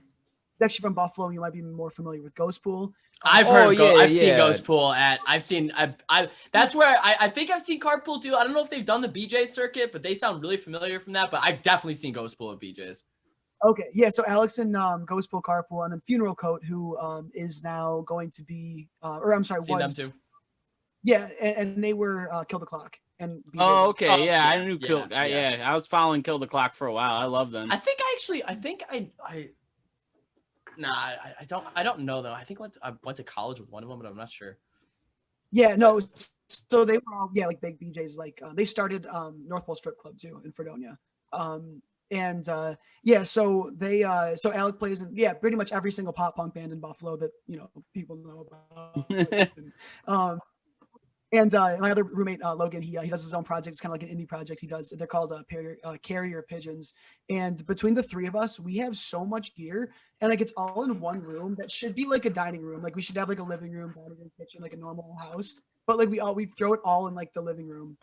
actually from Buffalo. You might be more familiar with Ghost Pool. I've heard I've seen Ghost Pool that's where I think I've seen Carpool too. I don't know if they've done the BJ circuit, but they sound really familiar from that. But I've definitely seen Ghost Pool at BJ's. Okay, yeah. So Alex in Ghost Pool, Carpool, and then Funeral Coat, who is now going to be, was them too. Yeah, and they were Kill the Clock. And BJ. Okay, I knew Kill. Yeah, I was following Kill the Clock for a while. I love them. I don't know though. I think I went to college with one of them, but I'm not sure. Yeah, no. So they were all like big BJs. Like they started North Pole Strip Club too in Fredonia. So they so Alec plays in pretty much every single pop punk band in Buffalo that people know about. And my other roommate, Logan, he does his own project. It's kind of like an indie project he does. They're called Carrier Pigeons. And between the three of us, we have so much gear, and like it's all in one room that should be like a dining room. Like we should have like a living room, dining room, kitchen, like a normal house. But like we throw it all in like the living room.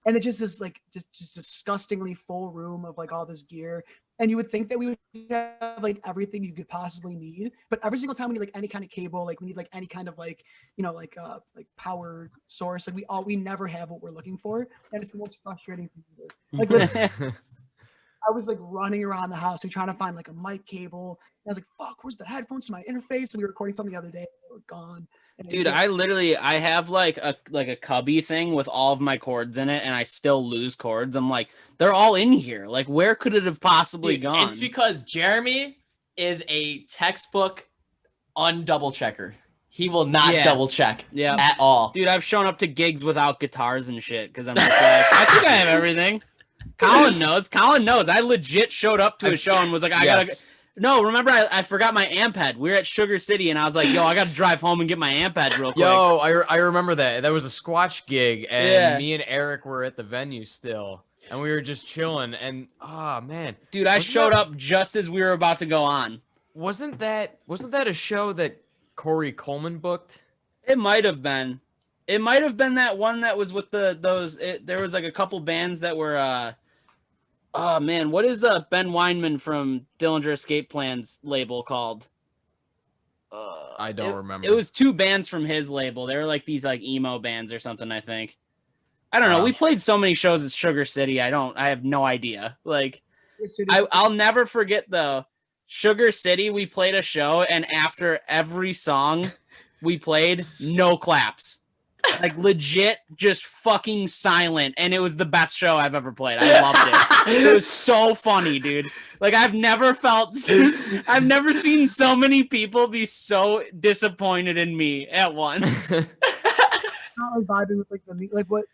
And it just is like just disgustingly full room of like all this gear. And you would think that we would have like everything you could possibly need, but every single time we need like any kind of cable, like we need like any kind of like, you know, like power source, like we never have what we're looking for, and it's the most frustrating thing ever. Like I was like running around the house, like trying to find like a mic cable. And I was like, "Fuck, where's the headphones to my interface?" And we were recording something the other day, they were gone. And Dude, I have like a cubby thing with all of my cords in it, and I still lose cords. I'm like, they're all in here. Like, where could it have possibly gone? It's because Jeremy is a textbook undouble checker. He will not double check at all. Dude, I've shown up to gigs without guitars and shit because I'm just like, I think I have everything. Colin knows. I legit showed up to a show and was like, I gotta. No, remember I forgot my amp head. We were at Sugar City and I was like, yo, I gotta drive home and get my amp head real quick. Yo, I remember that. That was a Squatch gig, and me and Eric were at the venue still, and we were just chilling. And oh man, dude, I showed up just as we were about to go on. Wasn't that a show that Corey Coleman booked? It might have been. It might have been that one that was with those. There was like a couple bands that were. Oh man, what is Ben Weinman from Dillinger Escape Plan's label called? I don't remember. It was two bands from his label. They were like these like emo bands or something, I think. I don't know. We played so many shows at Sugar City. I have no idea. Like I'll never forget though. Sugar City, we played a show, and after every song we played, no claps. Like legit just fucking silent, and it was the best show I've ever played. I loved it. It was so funny, dude. Like I've never seen so many people be so disappointed in me at once. Not like vibing with like what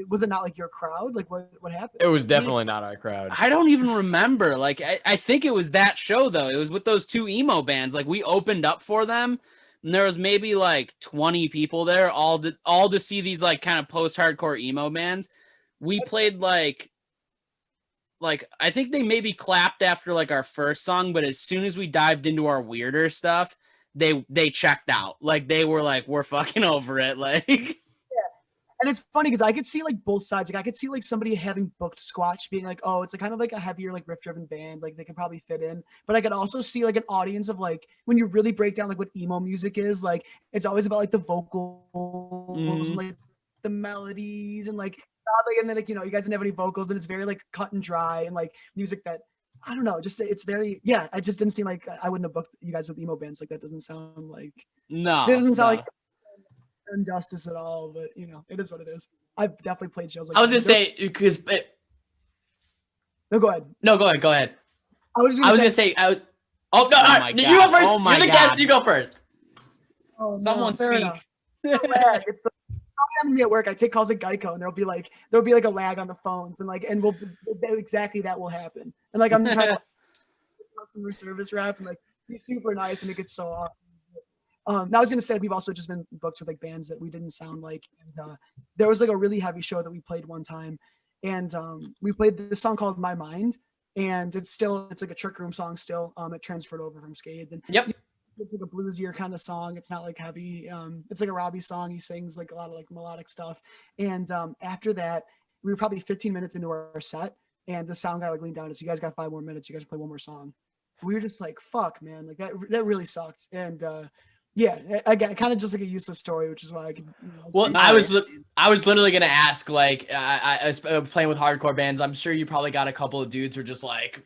was it not like your crowd? Like what happened? It was definitely not our crowd. I don't even remember. Like I think it was that show though. It was with those two emo bands. Like we opened up for them. And there was maybe like 20 people there, all to see these like kind of post-hardcore emo bands. We played like I think they maybe clapped after like our first song, but as soon as we dived into our weirder stuff, they checked out. Like they were like, we're fucking over it. Like And it's funny because I could see like both sides. Like I could see like somebody having booked Squatch being like, oh, it's kind of like a heavier like riff-driven band. Like they could probably fit in. But I could also see like an audience of like when you really break down like what emo music is, like it's always about like the vocals and like the melodies and like and then like, you know, you guys didn't have any vocals and it's very like cut and dry and like music that I don't know, just it's very I just didn't seem like I wouldn't have booked you guys with emo bands. Like that doesn't sound like it doesn't sound like injustice at all, but you know, it is what it is. I've definitely played shows like I was gonna say because no, go ahead. No, go ahead. I was gonna say you go first. You're the guest. You go first. Oh, no, someone speak. It's the I'm me at work. I take calls at Geico, and there'll be like a lag on the phones, and we'll exactly that will happen. And like I'm trying to customer service rep and like be super nice, and it gets so awesome. I was gonna say we've also just been booked with like bands that we didn't sound like. And, there was like a really heavy show that we played one time, and we played this song called "My Mind," and it's like a trick room song still. It transferred over from Scathed. And it's like a bluesier kind of song. It's not like heavy. It's like a Robbie song. He sings like a lot of like melodic stuff. And after that, we were probably 15 minutes into our set, and the sound guy like leaned down and said, "You guys got 5 more minutes. You guys play one more song." We were just like, "Fuck, man!" Like that really sucked. And yeah, again, kind of just like a useless story, which is why I could. You know, well, I was literally gonna ask, like, I was playing with hardcore bands. I'm sure you probably got a couple of dudes who are just like,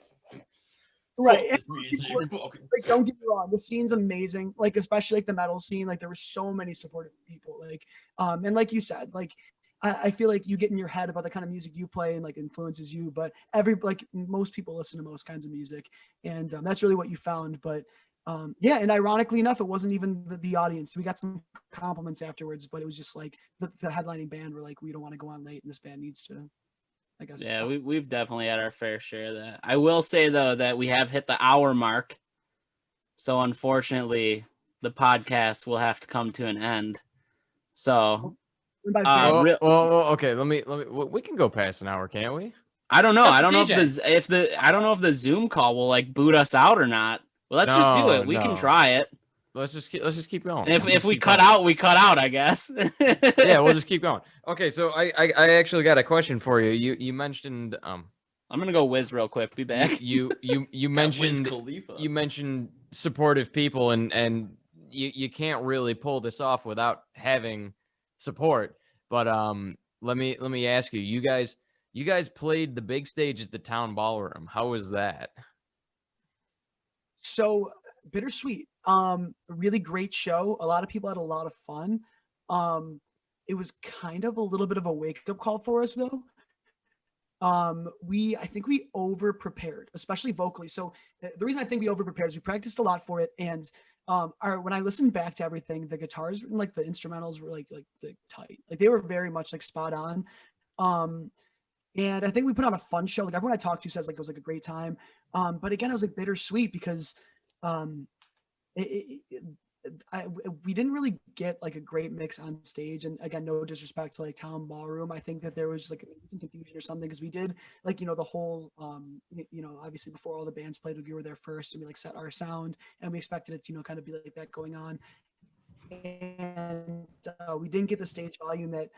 right. Like, don't get me wrong, the scene's amazing. Like, especially like the metal scene. Like, there were so many supportive people. Like, and like you said, like, I feel like you get in your head about the kind of music you play and like influences you. But most people listen to most kinds of music, and that's really what you found. But yeah, and ironically enough, it wasn't even the audience. We got some compliments afterwards, but it was just like the headlining band were like, we don't want to go on late, and this band needs to, I guess. Yeah, we've definitely had our fair share of that. I will say though that we have hit the hour mark, so unfortunately, the podcast will have to come to an end. So What about Uh, Jared? real- Okay. We can go past an hour, can't we? I don't know. Up I to don't know CJ. I don't know if the Zoom call will like boot us out or not. Well, let's just do it. We can No. try it. Let's just keep going. And if Let's we keep cut going. out, we cut out, I guess. Yeah, we'll just keep going. Okay, so I actually got a question for you. You mentioned I'm gonna go whiz real quick. Be back. you Got Wiz mentioned Khalifa. you mentioned supportive people and you can't really pull this off without having support. But let me ask you, you guys played the big stage at the town ballroom. How was that? So bittersweet. A really great show. A lot of people had a lot of fun. It was kind of a little bit of a wake-up call for us though. I think we over prepared, especially vocally. So the reason I think we over prepared is we practiced a lot for it. And when I listened back to everything, the guitars and like the instrumentals were like the tight. Like they were very much like spot on. And I think we put on a fun show. Like everyone I talked to says like it was like a great time. But again, it was like bittersweet because we didn't really get like a great mix on stage. And again, no disrespect to like town ballroom. I think that there was like some confusion or something because we did like, the whole, obviously before all the bands played, we were there first and we like set our sound and we expected it to, kind of be like that going on. And we didn't get the stage volume that,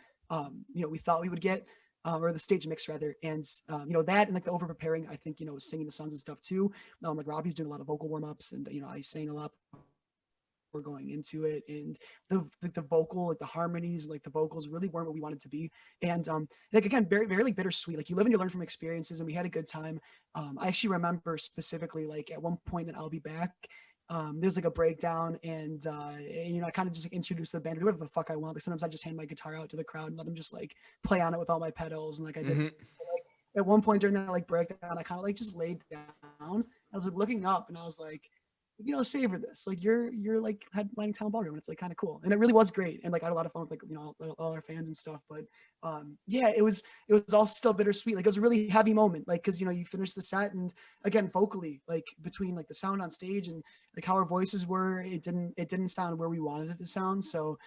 we thought we would get. Or the stage mix rather, and that and like the over preparing, I think singing the songs and stuff too. Like Robbie's doing a lot of vocal warm ups, and I sang a lot before going into it, and the vocal, like the harmonies, like the vocals really weren't what we wanted to be, and like again, very very like bittersweet. Like you live and you learn from experiences, and we had a good time. I actually remember specifically like at one point in I'll Be Back. There's like a breakdown and I kind of just like introduce the band, do whatever the fuck I want. Like sometimes I just hand my guitar out to the crowd and let them just like play on it with all my pedals. And like I did like, at one point during that like breakdown, I kind of like just laid down. I was like looking up and I was like, savor this. Like you're like headlining town ballroom and it's like kind of cool. And it really was great. And like I had a lot of fun with like, all our fans and stuff. But yeah, it was all still bittersweet. Like it was a really heavy moment. Like, cause you finish the set and again, vocally, like between like the sound on stage and like how our voices were, it didn't sound where we wanted it to sound. So,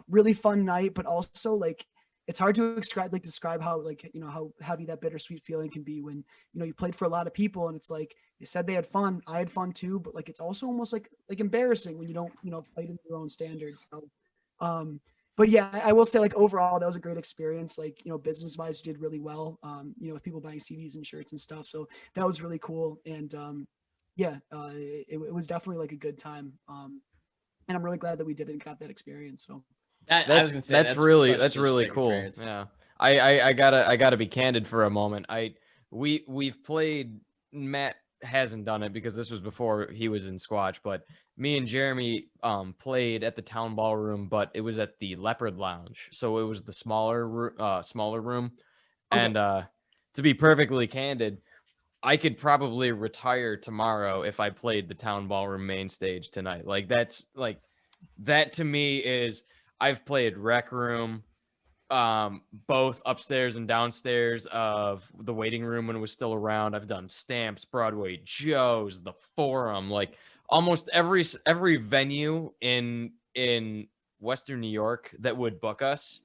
really fun night, but also like, it's hard to describe how like how heavy that bittersweet feeling can be when you played for a lot of people and it's like they said they had fun, I had fun too, but like it's also almost like embarrassing when you don't play to your own standards. So but yeah, I will say like overall that was a great experience. Like business wise we did really well, with people buying CDs and shirts and stuff, so that was really cool. And it was definitely like a good time, and I'm really glad that we did it and got that experience. So that's really cool. Experience. Yeah. I gotta be candid for a moment. We've played, Matt hasn't done it because this was before he was in Squatch, but me and Jeremy played at the town ballroom, but it was at the Leopard Lounge. So it was the smaller room. Okay. And to be perfectly candid, I could probably retire tomorrow if I played the town ballroom main stage tonight. Like that to me is, I've played Rec Room, both upstairs and downstairs of the waiting room when it was still around. I've done Stamps, Broadway Joe's, the Forum, like almost every venue in Western New York that would book us,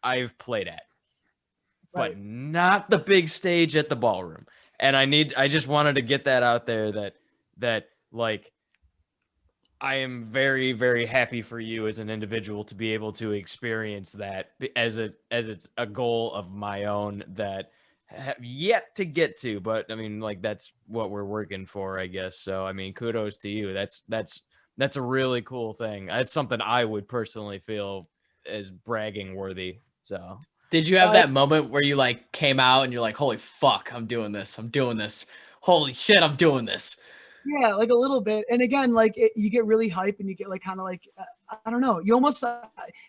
I've played at. Right. But not the big stage at the ballroom. And I just wanted to get that out there that like, I am very, very happy for you as an individual to be able to experience that as it's a goal of my own that I have yet to get to. But I mean, like that's what we're working for, I guess. So I mean, kudos to you. That's a really cool thing. That's something I would personally feel as bragging worthy. So did you have that moment where you like came out and you're like, holy fuck, I'm doing this. Holy shit, I'm doing this. Yeah, like a little bit. And again, like you get really hype and you get like kind of like, I don't know, you almost,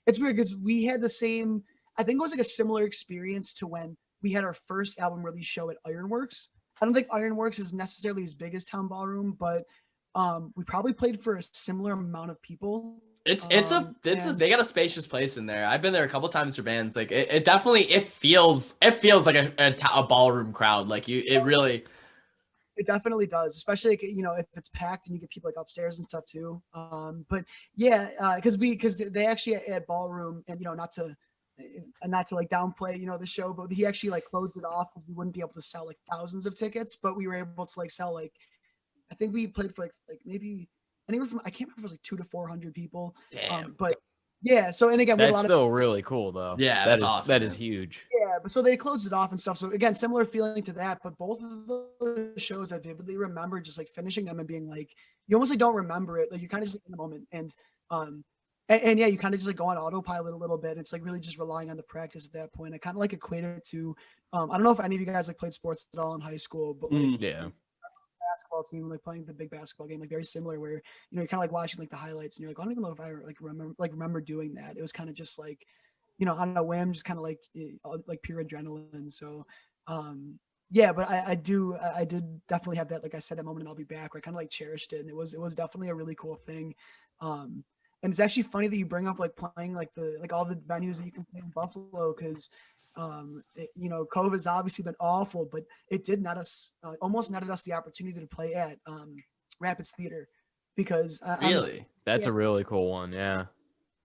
it's weird because we had the same, I think it was like a similar experience to when we had our first album release show at Ironworks. I don't think Ironworks is necessarily as big as Town Ballroom, but we probably played for a similar amount of people. They got a spacious place in there. I've been there a couple times for bands. Like it definitely, it feels like a ballroom crowd. Like it really. It definitely does, especially like, if it's packed and you get people like upstairs and stuff too. But yeah, because they actually at Ballroom, and not to like downplay the show, but he actually like closed it off because we wouldn't be able to sell like thousands of tickets, but we were able to like sell like, I think we played for like maybe anywhere from, I can't remember if it was like 200 to 400 people. Damn. But yeah, so and again we had a That's lot still really cool though. Yeah, that that's is awesome, that man. is huge. Yeah, but so they closed it off and stuff. So again, similar feeling to that, but both of those shows I vividly remember just like finishing them and being like, you almost like don't remember it. Like you're kind of just like, in the moment. And yeah, you kind of just like go on autopilot a little bit. It's like really just relying on the practice at that point. I kind of like equate it to, I don't know if any of you guys like played sports at all in high school, but like Yeah. basketball team, like playing the big basketball game, like very similar where, you're kind of like watching like the highlights and you're like, I don't even know if I like remember doing that. It was kind of just like, on a whim, just kind of like pure adrenaline. So, yeah, but I did definitely have that, like I said, that moment and I'll be back where I kind of like cherished it. And it was definitely a really cool thing. And it's actually funny that you bring up like playing like all the venues that you can play in Buffalo, because COVID's obviously been awful, but it did almost netted us the opportunity to play at Rapids Theater, because Really? That's a really cool one. Yeah.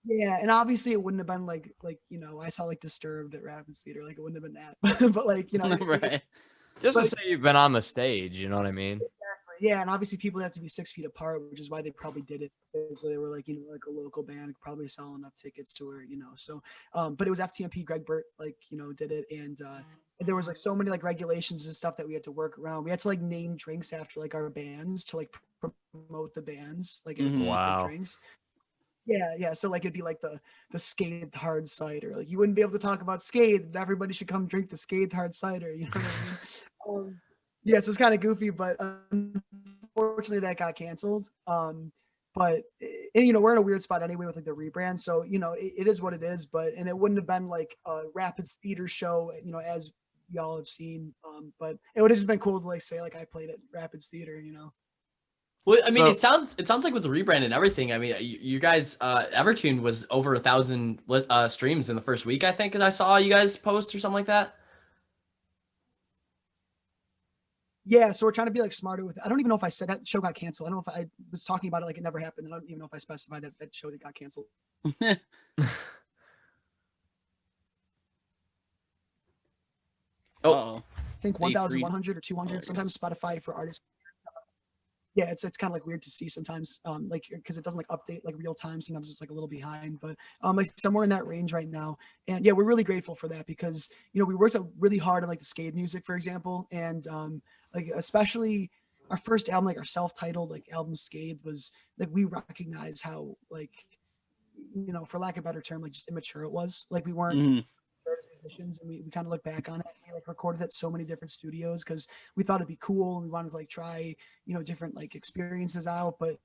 yeah, and obviously it wouldn't have been like I saw like Disturbed at Rapids Theater, like it wouldn't have been that, but like Right. Just to But- say you've been on the stage, you know what I mean? exactly. Yeah, and obviously people have to be 6 feet apart, which is why they probably did it. So they were like like a local band could probably sell enough tickets to where so. But it was FTMP, Greg Burt, like did it, and there was like so many like regulations and stuff that we had to work around. We had to like name drinks after like our bands to like promote the bands, like as Wow. drinks. Yeah. So like it'd be like the Scathed hard cider. Like you wouldn't be able to talk about Scathed, but everybody should come drink the Scathed hard cider. You know what I mean? Yeah, so it's kind of goofy, but unfortunately that got canceled. But we're in a weird spot anyway with like the rebrand. So it is what it is. But it wouldn't have been like a Rapids Theater show, as y'all have seen. But it would have just been cool to like say like I played at Rapids Theater. Well, I mean, So- it sounds like with the rebrand and everything. I mean, you guys, Evertune was over 1,000 streams in the first week, I think, because I saw you guys post or something like that. Yeah, so we're trying to be like smarter with it. I don't even know if I said that show got canceled. I don't know if I was talking about it like it never happened. I don't even know if I specified that show that got canceled. Oh, I think They freed- 1,100 or 200. Oh, Sometimes Spotify for artists. Yeah, it's kind of like weird to see sometimes, like because it doesn't like update like real time. Sometimes it's like a little behind, but like somewhere in that range right now. And yeah, we're really grateful for that because we worked out really hard on like the Skate music, for example, and like especially our first album, like our self-titled like album Skate, was like we recognize how like for lack of a better term, like just immature it was. Like we weren't mhm. as musicians, and we kind of look back on it. We like recorded at so many different studios because we thought it'd be cool and we wanted to like try different like experiences out, but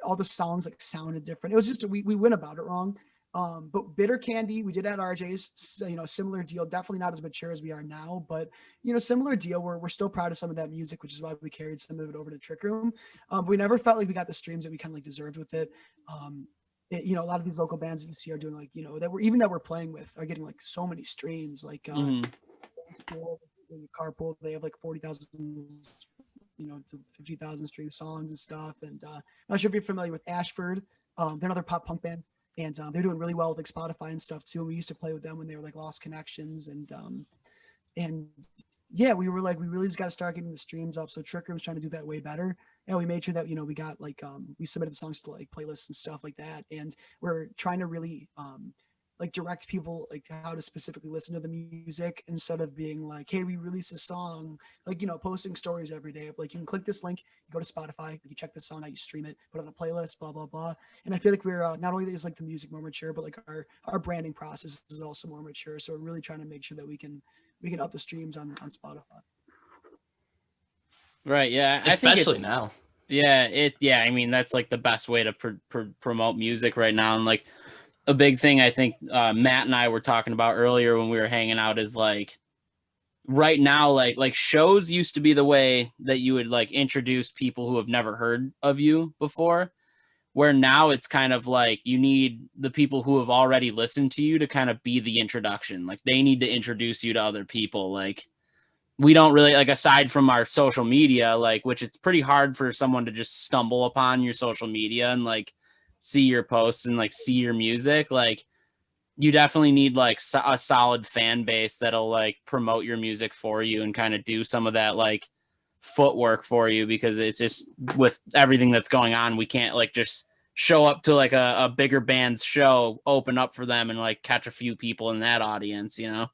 all the songs like sounded different. It was just we went about it wrong. But Bitter Candy, we did at RJ's, similar deal, definitely not as mature as we are now, but similar deal. We're still proud of some of that music, which is why we carried some of it over to Trick Room. We never felt like we got the streams that we kind of like deserved with it. A lot of these local bands that you see are doing like that we're playing with are getting like so many streams, like Carpool, they have like 40,000 to 50,000 stream songs and stuff. And I'm not sure if you're familiar with Ashford. They're another pop punk band, and they're doing really well with like Spotify and stuff too. And we used to play with them when they were like Lost Connections, and yeah, we were like, we really just got to start getting the streams up. So Trick Room's trying to do that way better. And we made sure that, we got like, we submitted the songs to like playlists and stuff like that. And we're trying to really like direct people like how to specifically listen to the music instead of being like, hey, we release a song, like, posting stories every day of like, you can click this link, you go to Spotify, you check this song out, you stream it, put it on a playlist, blah, blah, blah. And I feel like we're not only is like the music more mature, but like our branding process is also more mature. So we're really trying to make sure that we can up the streams on Spotify. Right. Yeah. I think Especially it's, now. Yeah. I mean, that's like the best way to promote music right now. And like a big thing I think Matt and I were talking about earlier when we were hanging out is like right now, like shows used to be the way that you would like introduce people who have never heard of you before, where now it's kind of like you need the people who have already listened to you to kind of be the introduction. Like they need to introduce you to other people. Like we don't really like, aside from our social media, like, which it's pretty hard for someone to just stumble upon your social media and like see your posts and like see your music. Like, you definitely need like a solid fan base that'll like promote your music for you and kind of do some of that like footwork for you, because it's just with everything that's going on, we can't like just show up to like a bigger band's show, open up for them and like catch a few people in that audience, you know?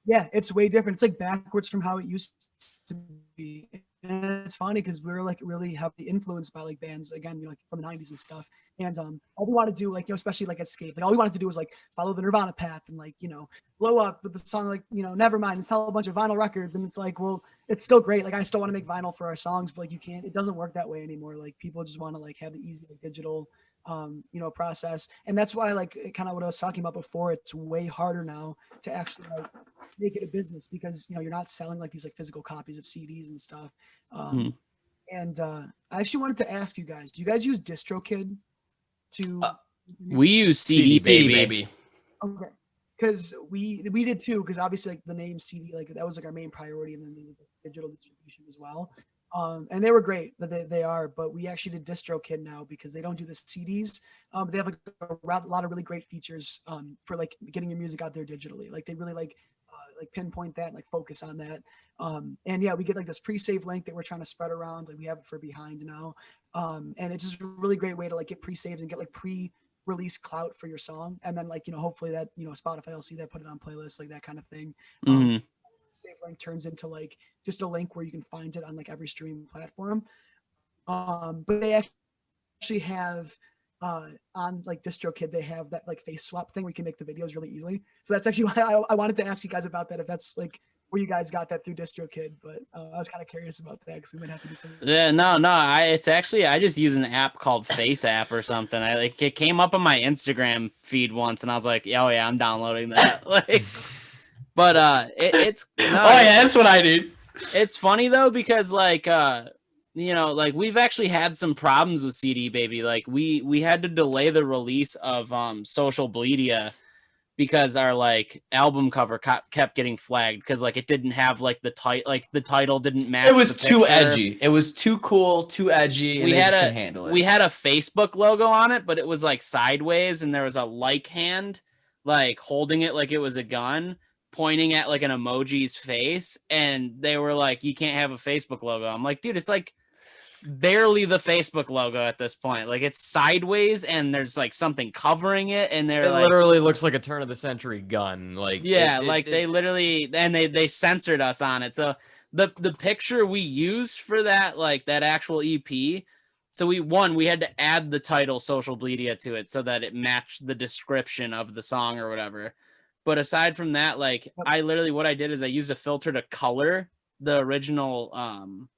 Yeah, it's way different. It's like backwards from how it used to be. And it's funny because we were like really heavily influenced by like bands again, you know, like from the 90s and stuff. And all we want to do, like, you know, especially like at Skate, like all we wanted to do was like follow the Nirvana path and like, you know, blow up with the song like, you know, Nevermind and sell a bunch of vinyl records. And it's like, well, it's still great. Like I still want to make vinyl for our songs, but like you can't, it doesn't work that way anymore. Like people just want to like have the easy like, digital you know, process. And that's why like kind of what I was talking about before, it's way harder now to actually like make it a business, because you know you're not selling like these like physical copies of CDs and stuff. And I actually wanted to ask you guys, do you guys use DistroKid to we use CD baby. Okay, because we did too, because obviously like the name CD, like that was like our main priority, and then the digital distribution as well. And they were great, they are, but we actually did DistroKid now because they don't do the CDs. They have like a lot of really great features for like getting your music out there digitally. Like they really like pinpoint that and like focus on that. And yeah, we get like this pre-save link that we're trying to spread around. Like we have it for Behind now. And it's just a really great way to like get pre-saves and get like pre-release clout for your song. And then like, you know, hopefully that, you know, Spotify will see that, put it on playlists, like that kind of thing. Save link turns into like just a link where you can find it on like every streaming platform. But they actually have on like DistroKid, they have that like face swap thing where you can make the videos really easily. So that's actually why I wanted to ask you guys about that, if that's like where you guys got that through DistroKid. But I was kind of curious about that because we might have to do something. Yeah, no, it's actually, I just use an app called Face App or something. I like, it came up on my Instagram feed once and I was like, oh yeah, I'm downloading that. Like, but it's no, oh yeah, that's what I do. It's funny though, because like you know, like we've actually had some problems with CD Baby. Like we had to delay the release of Social Bleedia because our like album cover kept getting flagged because like it didn't have like the title didn't match. It was too edgy. It was too cool, too edgy, and couldn't handle it. We had a Facebook logo on it, but it was like sideways, and there was a like hand like holding it like it was a gun, pointing at like an emoji's face, and they were like, you can't have a Facebook logo. I'm like, dude, it's like barely the Facebook logo at this point. Like it's sideways and there's like something covering it, and they're like, literally looks like a turn of the century gun. Like yeah, they literally, and they censored us on it. So the picture we used for that, like that actual EP, so we had to add the title Social Bleedia to it so that it matched the description of the song or whatever. But aside from that, like I literally, what I did is I used a filter to color the original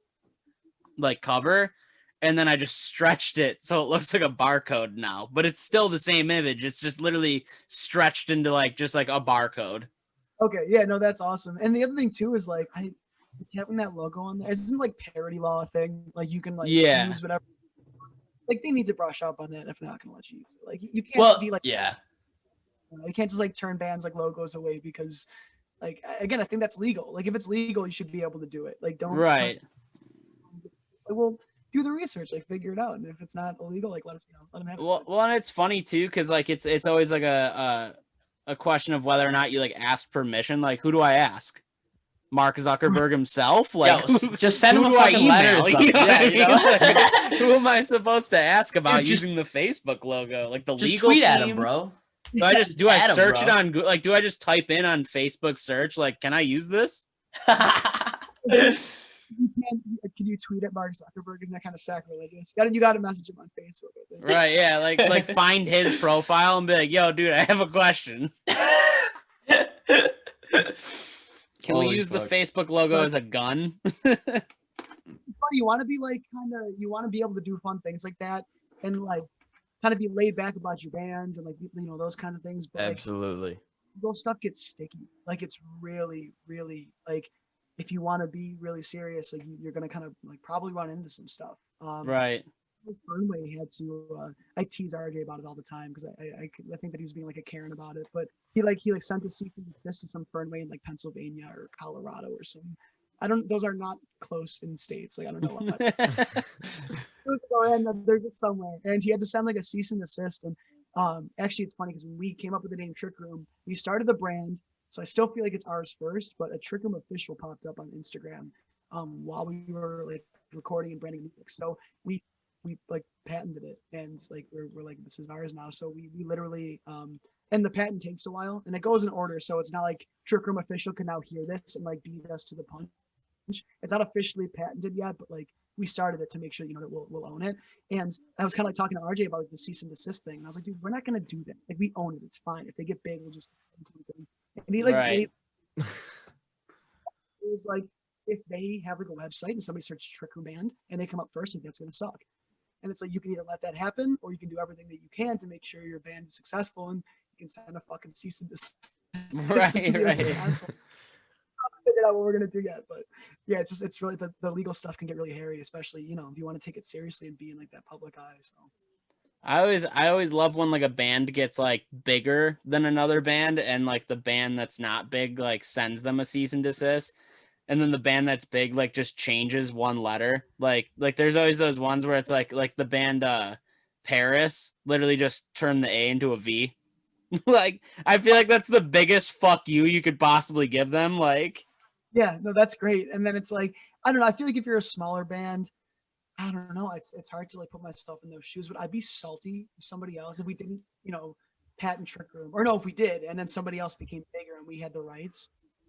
like cover, and then I just stretched it so it looks like a barcode now, but it's still the same image. It's just literally stretched into like just like a barcode. Okay, yeah, no, that's awesome. And the other thing too is like having that logo on there isn't like parody law thing. Like you can like use whatever. Like they need to brush up on that if they're not gonna let you use it. Like you can't be like, yeah. You can't just like turn bands like logos away because, like, again, I think that's legal. Like, if it's legal, you should be able to do it. Like, don't well, do the research, like, figure it out. And if it's not illegal, like, let us let them have it. Well, and it's funny too, because like it's always like a question of whether or not you like ask permission. Like, who do I ask? Mark Zuckerberg himself? Like, just send him a fucking letter or something. Like, who am I supposed to ask about using the Facebook logo? Like the legal tweet team? at him, bro. Do I search it on Google? Like, do I just type in on Facebook search? Like, can I use this? Can you tweet at Mark Zuckerberg? Isn't that kind of sacrilegious? You got to message him on Facebook. Right? Yeah. Like find his profile and be like, "Yo, dude, I have a question. Can we use the Facebook logo as a gun?" It's funny. You want to be like you want to be able to do fun things like that, and like kind of be laid back about your band and like those kind of things. But absolutely, like, those stuff gets sticky. Like it's really, really like if you want to be really serious, like you're gonna kind of like probably run into some stuff. Right. Fernway had to. I tease RJ about it all the time because I think that he was being like a Karen about it, but he sent a cease and desist to some Fernway in like Pennsylvania or Colorado or some Those are not close in states. Like, I don't know why. They're just somewhere. And he had to send like a cease and desist. And actually, it's funny because when we came up with the name Trick Room, we started the brand. So I still feel like it's ours first, but a Trick Room official popped up on Instagram while we were like recording and branding music. So we like patented it, and like we're like, this is ours now. So we literally and the patent takes a while, and it goes in order. So it's not like Trick Room official can now hear this and like beat us to the punch. It's not officially patented yet, but like we started it to make sure, that we'll own it. And I was kind of like talking to RJ about like the cease and desist thing. And I was like, dude, we're not going to do that. Like, we own it. It's fine. If they get big, we'll just. And he like, Right. it was like, if they have like a website and somebody searches Trick Room Band and they come up first, like, that's going to suck. And it's like, you can either let that happen or you can do everything that you can to make sure your band is successful, and you can send a fucking cease and desist. Right. Figured out what we're gonna do yet, but yeah, it's really the legal stuff can get really hairy, especially if you want to take it seriously and be in like that public eye. So I always love when like a band gets like bigger than another band, and like the band that's not big like sends them a cease and desist, and then the band that's big like just changes one letter. Like there's always those ones where it's like the band Paris literally just turned the A into a V. Like, I feel like that's the biggest fuck you could possibly give them. Like, yeah, no, that's great. And then it's like, I don't know. I feel like if you're a smaller band, I don't know. It's hard to like put myself in those shoes. But I'd be salty if somebody else, if we didn't, patent Trick Room, or no, if we did, and then somebody else became bigger and we had the rights.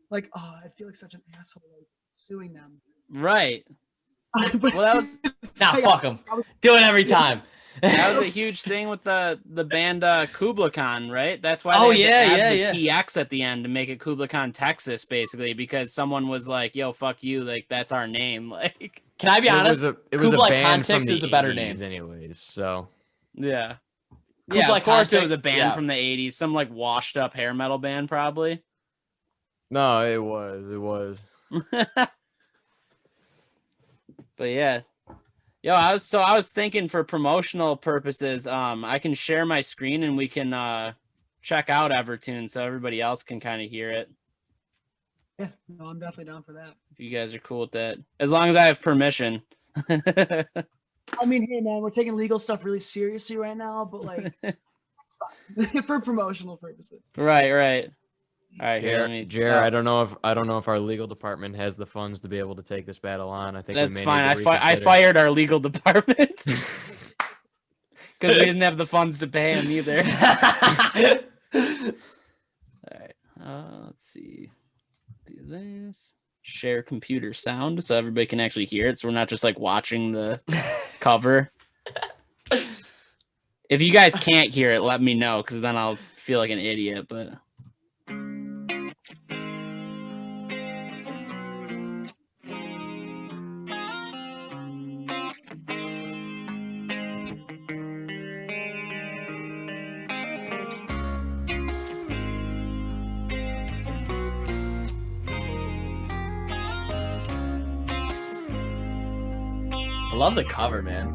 Like, oh, I feel like such an asshole like suing them. right. But Well, that was Fuck them. Do it every time. that was a huge thing with the band Kubla Khan, right? That's why Oh, they had to add yeah. the TX at the end to make it Kubla Khan, Texas, basically, because someone was like, "Yo, fuck you!" Like, that's our name. Like, Can I be honest? It was a Kublai band from Context the is a better 80s name. anyways. So yeah, Kublai of course it was a Context, band yeah. from the '80s, some like washed up hair metal band, probably. no, it was. But yeah. Yo, I was thinking for promotional purposes, I can share my screen and we can check out Evertune so everybody else can kind of hear it. yeah, no, I'm definitely down for that. If you guys are cool with that. As long as I have permission. I mean, hey man, we're taking legal stuff really seriously right now, but like, it's fine for promotional purposes. Right. All right, here, let me. Jer, I don't know if our legal department has the funds to be able to take this battle on. I think That's we may fine. Need to I fired our legal department because we didn't have the funds to pay him either. All right. Let's see. Do this. Share computer sound so everybody can actually hear it, so we're not just like watching the cover. If you guys can't hear it, let me know, because then I'll feel like an idiot. But I love the cover, man.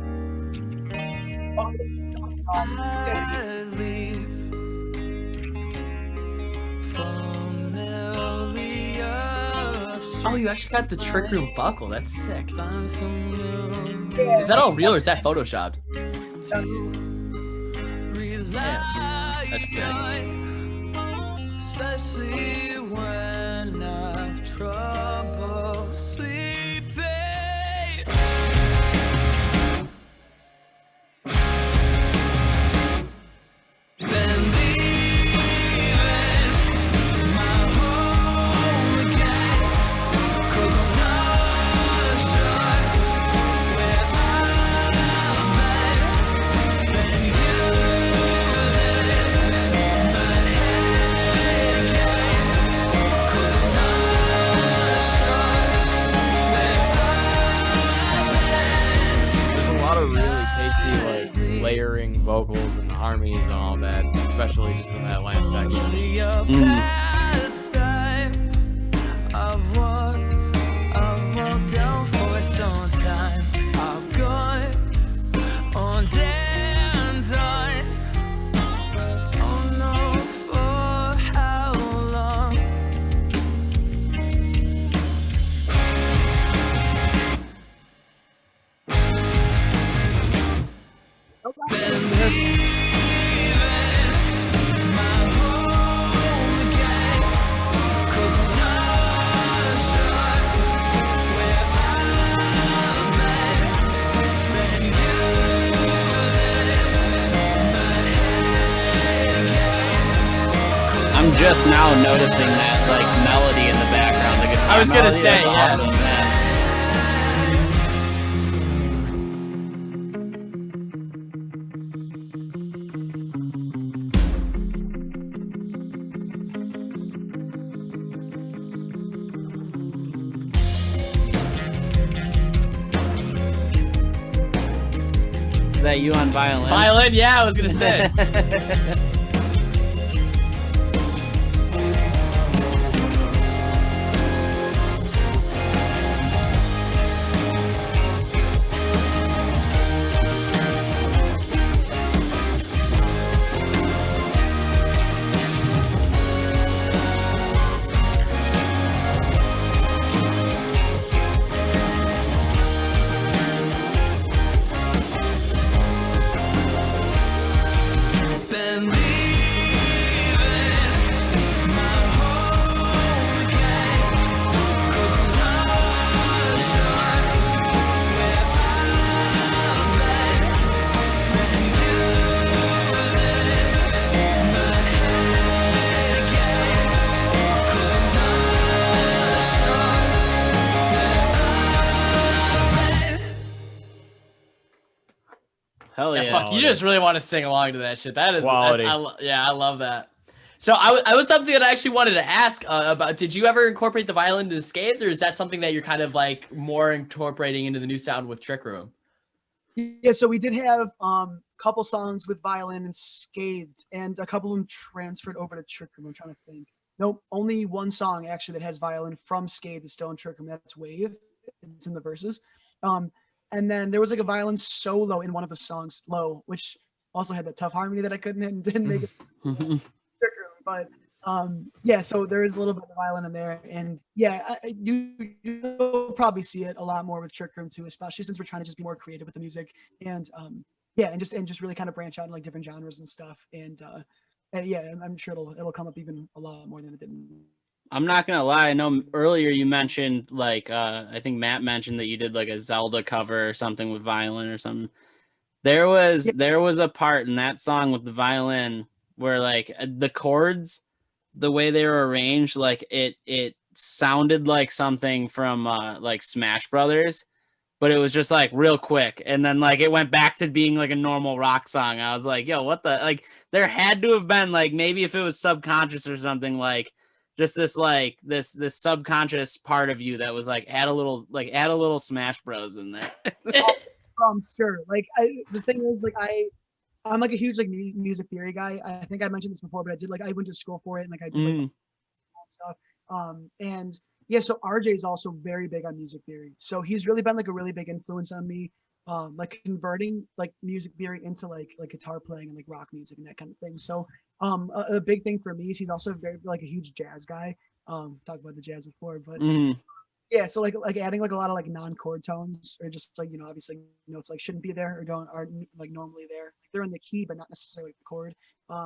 Oh, you actually got the Trick Room buckle. That's sick. Is that all real or is that photoshopped? Yeah, that's sick. Especially when I've trouble sleeping. Been leaving my home again, 'cause I'm not sure where I'm at. Been using my head again, 'cause I'm not sure where I'm at. There's a lot of really tasty like layering vocals and harmonies and all that, especially just in that last section. I've walked down for some time. I've gone on and on. Don't know for how long. I'm just now noticing that like melody in the background. The guitar I was gonna melody, say, that's yeah. awesome, man. Is that you on violin? Violin, yeah, I was gonna say. Been leaving my home again, 'cause I'm not sure where I've been using my head again, 'cause I'm not sure where I've been. Hell yeah. Yeah, fuck, you just really want to sing along to that shit. That is, Quality. yeah, I love that. So I was something that I actually wanted to ask about. Did you ever incorporate the violin into the Scathed, or is that something that you're kind of like more incorporating into the new sound with Trick Room? Yeah, so we did have couple songs with violin and Scathed, and a couple of them transferred over to Trick Room. I'm trying to think. Nope, only one song actually that has violin from Scathed is still in Trick Room. That's Wave. It's in the verses. And then there was like a violin solo in one of the songs, Low, which also had that tough harmony that I couldn't hit and didn't make it Trick Room. But yeah, so there is a little bit of violin in there, and yeah, you'll probably see it a lot more with Trick Room too, especially since we're trying to just be more creative with the music, and yeah, and just really kind of branch out in like different genres and stuff, and yeah, I'm sure it'll come up even a lot more than it did. I'm not gonna lie. I know earlier you mentioned like I think Matt mentioned that you did like a Zelda cover or something with violin or something. There was a part in that song with the violin where like the chords, the way they were arranged, like it sounded like something from like Smash Brothers, but it was just like real quick, and then like it went back to being like a normal rock song. I was like, yo, what the, like there had to have been like, maybe if it was subconscious or something, like just this like this subconscious part of you that was like add a little Smash Bros in there. Sure. Like the thing is, like I'm like a huge like music theory guy. I think I mentioned this before, but I went to school for it, and like I did like stuff. And yeah, so RJ is also very big on music theory. So he's really been like a really big influence on me, like converting like music theory into like guitar playing and like rock music and that kind of thing. So a big thing for me is he's also very like a huge jazz guy. Talked about the jazz before, but yeah, so like adding like a lot of like non-chord tones, or just like, you know, obviously notes like shouldn't be there or aren't like normally there. Like they're in the key but not necessarily the chord.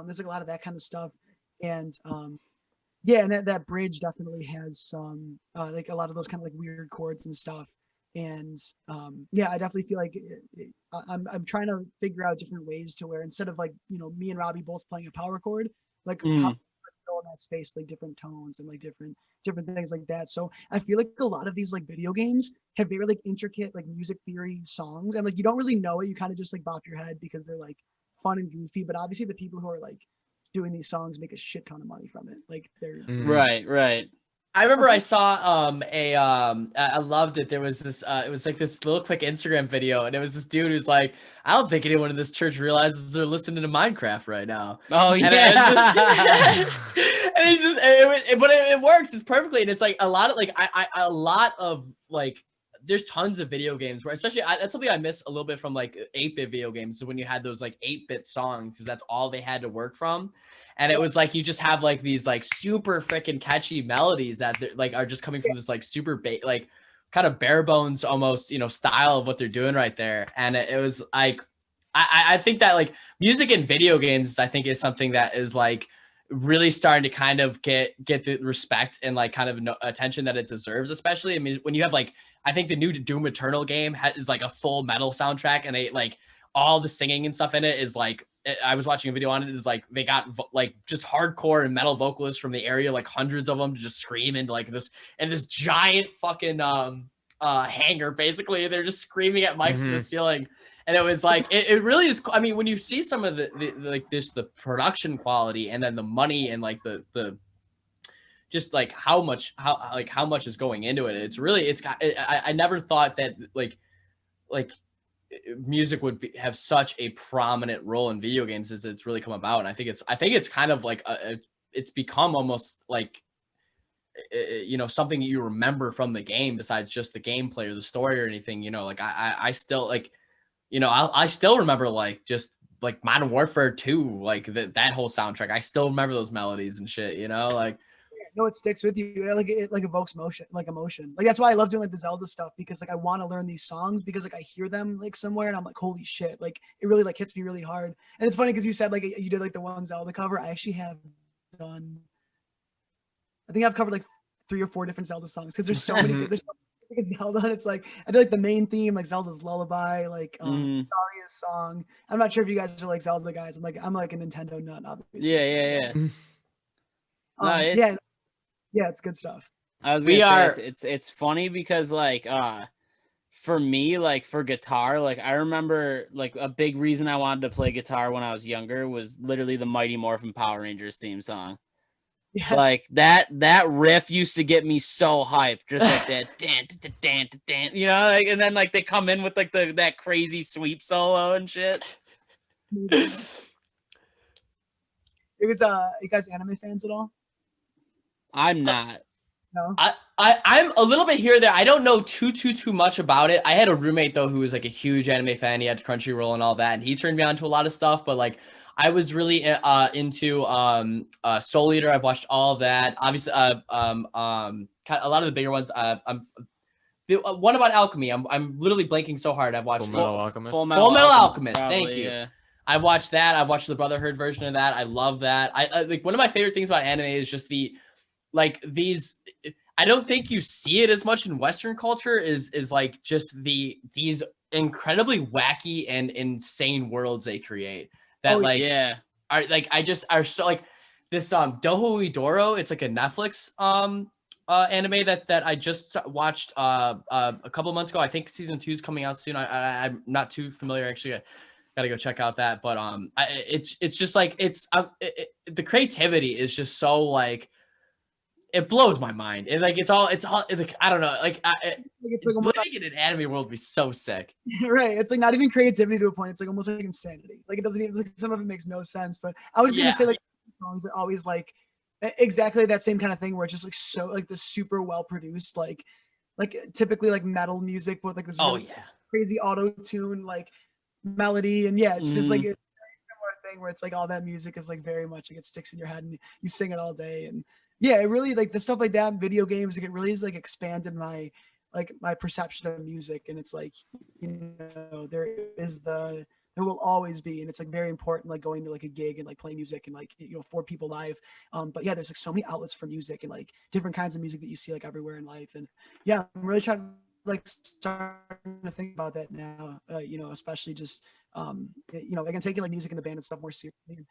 There's like a lot of that kind of stuff, and yeah, and that bridge definitely has some like a lot of those kind of like weird chords and stuff. And yeah, I definitely feel like I'm trying to figure out different ways to where, instead of like, you know, me and Robbie both playing a power chord, like how fill in that space, like different tones and like different things like that. So I feel like a lot of these like video games have very like intricate like music theory songs, and like you don't really know it. You kind of just like bop your head because they're like fun and goofy. But obviously the people who are like doing these songs make a shit ton of money from it. Like they're Right. I remember I saw I loved it. There was this it was like this little quick Instagram video, and it was this dude who's like, I don't think anyone in this church realizes they're listening to Minecraft right now. Oh And yeah. and it's just but it works. It's perfectly, and it's like a lot of like a lot of like there's tons of video games where, especially that's something I miss a little bit from like 8-bit video games. So when you had those like 8-bit songs, because that's all they had to work from. And it was like you just have like these like super freaking catchy melodies that like are just coming from this like super like kind of bare bones almost, you know, style of what they're doing right there. And it was like I think that like music in video games, I think, is something that is like really starting to kind of get the respect and like kind of attention that it deserves. Especially, I mean, when you have like, I think the new Doom Eternal game is like a full metal soundtrack, and they like all the singing and stuff in it is like I was watching a video on it. It's like they got like just hardcore and metal vocalists from the area, like hundreds of them, to just scream into like this giant fucking hangar. Basically, they're just screaming at mics in the ceiling, and it was like it really is. I mean, when you see some of the like this, the production quality, and then the money and like the just like how much is going into it. It's really I never thought that like music would have such a prominent role in video games as it's really come about. And I think it's kind of like it's become almost like something that you remember from the game besides just the gameplay or the story or anything. Like I still like I still remember like just like Modern Warfare 2, like that whole soundtrack. I still remember those melodies and shit. Like. No, it sticks with you. Like it like evokes emotion. Like that's why I love doing like the Zelda stuff, because like I want to learn these songs because like I hear them like somewhere and I'm like, holy shit, like it really like hits me really hard. And it's funny because you said like you did like the one Zelda cover. I actually have done. I think I've covered like 3 or 4 different Zelda songs because there's so many. There's so many Zelda, and it's like I did like the main theme, like Zelda's Lullaby, like Daria's song. I'm not sure if you guys are like Zelda guys. I'm like a Nintendo nut, obviously. Yeah. No, yeah, it's good stuff. I was gonna say it's funny because like for me, like for guitar, like I remember like a big reason I wanted to play guitar when I was younger was literally the Mighty Morphin Power Rangers theme song. Yeah. Like that riff used to get me so hyped, just like that dan, like, and then like they come in with like that crazy sweep solo and shit. You guys anime fans at all? I'm not. No. I'm a little bit here or there. I don't know too much about it. I had a roommate though who was like a huge anime fan. He had Crunchyroll and all that, and he turned me on to a lot of stuff. But like, I was really into Soul Eater. I've watched all of that. Obviously, a lot of the bigger ones. The one about alchemy. I'm literally blanking so hard. I've watched Full Metal Alchemist. Full Metal Alchemist. Probably, Thank you. Yeah. I've watched that. I've watched the Brotherhood version of that. I love that. I like one of my favorite things about anime is just these. I don't think you see it as much in Western culture. Is like just these incredibly wacky and insane worlds they create that are like are so like this Dohou Idoro. It's like a Netflix anime that I just watched a couple months ago. I think season 2 is coming out soon. I'm not too familiar actually. Gotta go check out that, but it's just like the creativity is just so like it blows my mind. And like it's all I don't know, like it's like living in an anime world would be so sick. Right, it's like not even creativity to a point. It's like almost like insanity. Like it doesn't even like some of it makes no sense. But I was gonna say like songs are always like exactly that same kind of thing where it's just like so like the super well produced like typically like metal music with like this really crazy auto tune like melody, and it's just like a very similar thing where it's like all that music is like very much like it sticks in your head and you sing it all day. And it really like the stuff like that in video games, like it really is like expanded my perception of music. And it's like there will always be, and it's like very important like going to like a gig and like playing music and like for people live, but there's like so many outlets for music and like different kinds of music that you see like everywhere in life. And I'm really trying to like starting to think about that now, especially just again taking like music in the band and stuff more seriously.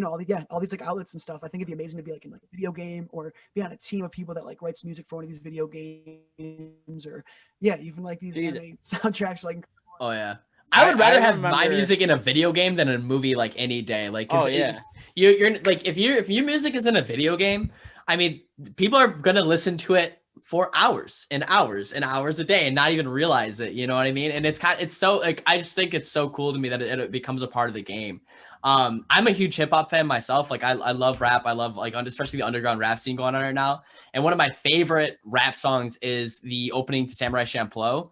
All these like outlets and stuff. I think it'd be amazing to be like in like a video game or be on a team of people that like writes music for one of these video games, or even like these anime soundtracks. Like, oh yeah, I would rather have my music in a video game than a movie like any day. Like, you're like if your music is in a video game, I mean, people are gonna listen to it for hours and hours and hours a day and not even realize it. You know what I mean? And it's so like I just think it's so cool to me that it becomes a part of the game. I'm a huge hip hop fan myself. Like I love rap. I love like especially the underground rap scene going on right now. And one of my favorite rap songs is the opening to Samurai Champloo.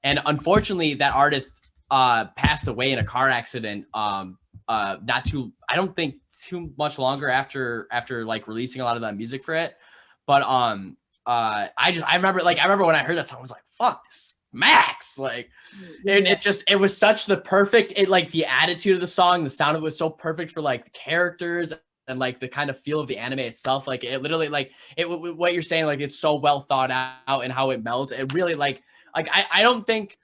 And unfortunately, that artist passed away in a car accident. I don't think too much longer after like releasing a lot of that music for it. But I remember when I heard that song, I was like, fuck this Max, like, and it was such the perfect, like the attitude of the song, the sound of it was so perfect for like the characters and like the kind of feel of the anime itself. Like it literally like what you're saying, like it's so well thought out and how it melds. It really like I don't think